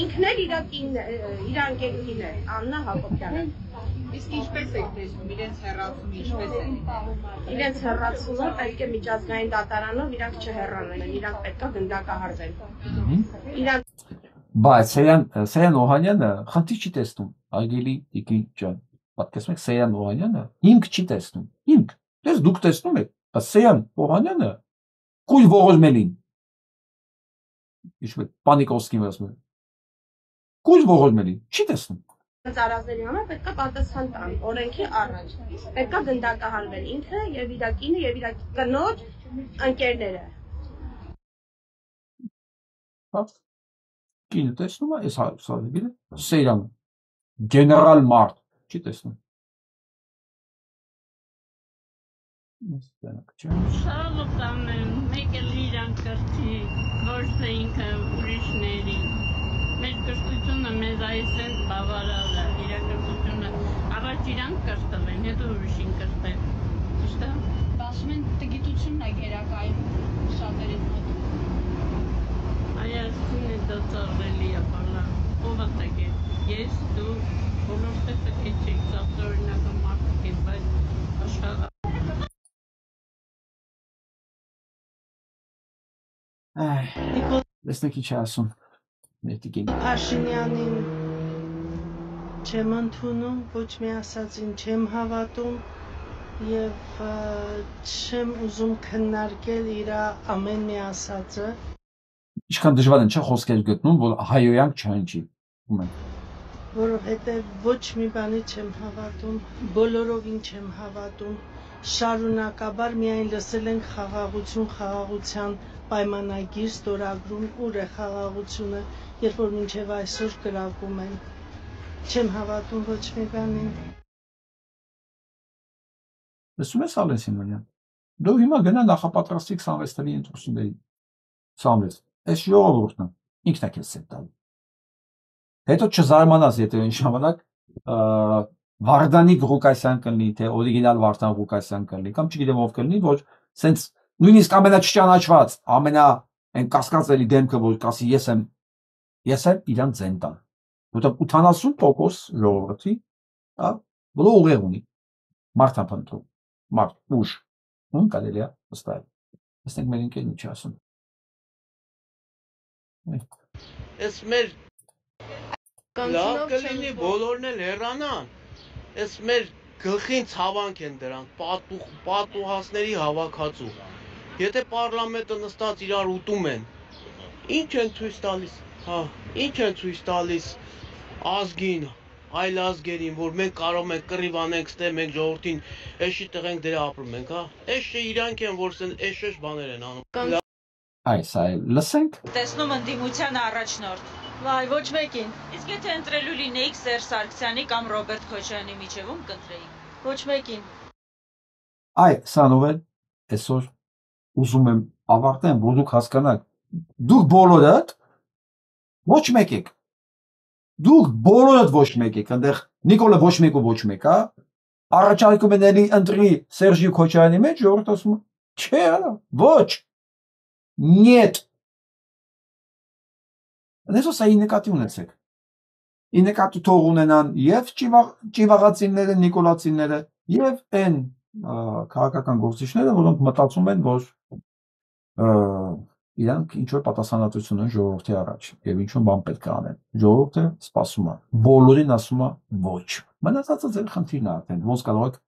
Ինքն էլ իր անկերուհին է, Աննա Հակոբյանը։ Իսկ ինչպես եք տեսնում իրենց հեռացումը, ինչպես է։ Իրենց հեռացումը պետք է միջազգային դատարանով իրանք չհեռանեն, իրանք պետք է գնդակահարվեն։ Բայց Սեյան Օհանյանը խնդիր չի տեսնում, այգելի Տիկին ջան, պատկերացնում եք Սեյան Օհանյանը հիմք չի տեսնում, հիմք, դες դուք տեսնում եք, բայց Սեյան Օհանյանը կույր ողորմելին, ինչ-որ Պանիկովսկին ասում է, կույր ողորմելին, չի տեսնում։ Ծառազների համար պետք է պատասխան տան, օրենքի առաջ, պետք է գնդակահարվեն ինքը և իր կինը և իր կնոջ ընկերները։ Կինը տեսնում է, այս հարուսարեգիրը, Սեյրանը, գեներալ մարդ, չի տեսնում։ Շաղը տանեմ, մեկ էլ իրան կրթի, ոչ թե ինքը ուրիշների։ Մեր կրթությունը մեզ այսեն բավարար է, իրակրթությունը առաջ իրանք կրթվեն, հետո ուրիշին կրթեն։ Ճիշտ է։ Ասում են տգիտությունն է գերակայում շատերի մոտ։ Այսինքն դա ծառելի է բանալ, ով է տգետ, ես, դու, բոլորս է տգետ չեք, ծառօրինակը մարդիկ են, բայց աշխարհը։ Տեսնեք ինչ է ասում, Տիկին։ Փաշինյանին չեմ ընդունում, ոչ մի ասածին չեմ հավատում և չեմ ուզում քննարկել իր ամեն մի ասածը։ Ինչքան դժվար են չէ խոսքեր գտնում, որ հայոյանք չհնչի։ Որովհետև ոչ մի բանի չեմ հավատում, բոլորովին չեմ հավատում, շարունակաբար միայն լսել ենք խաղաղություն, խաղաղության պայմանագիր ստորագրում, ուր է խաղաղությունը, երբ որ մինչև այսօր կրակում են, չեմ հավատում ոչ մի բանին։ Լսում ես Ալեն Սիմոնյան, դու հիմա գնա նախապատրաստի 26-ների ընտրությունների, 26, այս ժողովուրդն է, ինքն է քեզ ցետ տալու։ Հետո չզարմանաս, եթե այն ժամանակ Վարդանիկ Ղուկասյան կլինի, թե օրիգինալ Վարդան Ղուկասյան կլինի, կամ չգիտեմ ով կլինի, որ սենց նույնիսկ ամենաչճանաչված, ամենա այն կասկածելի դեմքը, որ կասի ես եմ իրան ձեն տան։ Որտեղ 80% ժողովրդի, բոլոր ուղեղ ունի, մարդ ապընտրում, մարդ, ուժ, ում կարելի է վստահել։ Տեսնենք մեր ընկերն ինչ ասում։ Ես մեր լավ կլինի բոլորն էլ հեռանան, ես մեր գլխին ցավանք են դրանք, պատուհասների հավաքածու։ Եթե պարլամենտը նստած իրար ուտում են, ինչ են ցույց տալիս, ինչ են ցույց տալիս ազգին, այլ ազգերին, որ մենք կարող ենք կռիվ անենք, ստե մենք ժողովրդին էշի տղենք դրա ապրում ենք, էշը իրանք են, որ էշեշ բաներ են անում։ Այս լսենք։ Տեսնում ընդդիմության առաջնորդ։ Վայ, ոչ մեկին։ Իսկ եթե ընտրելու լինեիք Սերժ Սարգսյանի կամ Ռոբերտ Քոչարյանի միջև ում կընտրեիք։ Ոչ մեկին։ Սրանով էլ այսօր ուզում եմ ավարտեմ, որ դուք հասկանաք, դուք բոլորդ ոչ մեկ եք։ Դուք բոլորդ ոչ մեկ եք, այնտեղ Նիկոլը ոչ մեկ ու ոչ մեկ, առաջարկում են էլի ընտրի Սերժի Քոչարյանի մեջ, ժողովուրդը ասում է, չէ, ոչ, նյետ։ Այսօր սա ի նկատի ունեցեք։ Ի նկատի թող ունենան և ճիվաղացիները, նիկոլացիները, և այն քաղաքական գործիչները, որոնք մտածում են, որ իրանք ինչ-որ պատասխանատվություն են ժողովրդի առաջ և ինչ-որ բան պետք է անեն։ Ժողովուրդը սպասում է, բոլորին ասում է ոչ։ Մնացածը ձեր խնդիրն է արդեն, ոնց կարող եք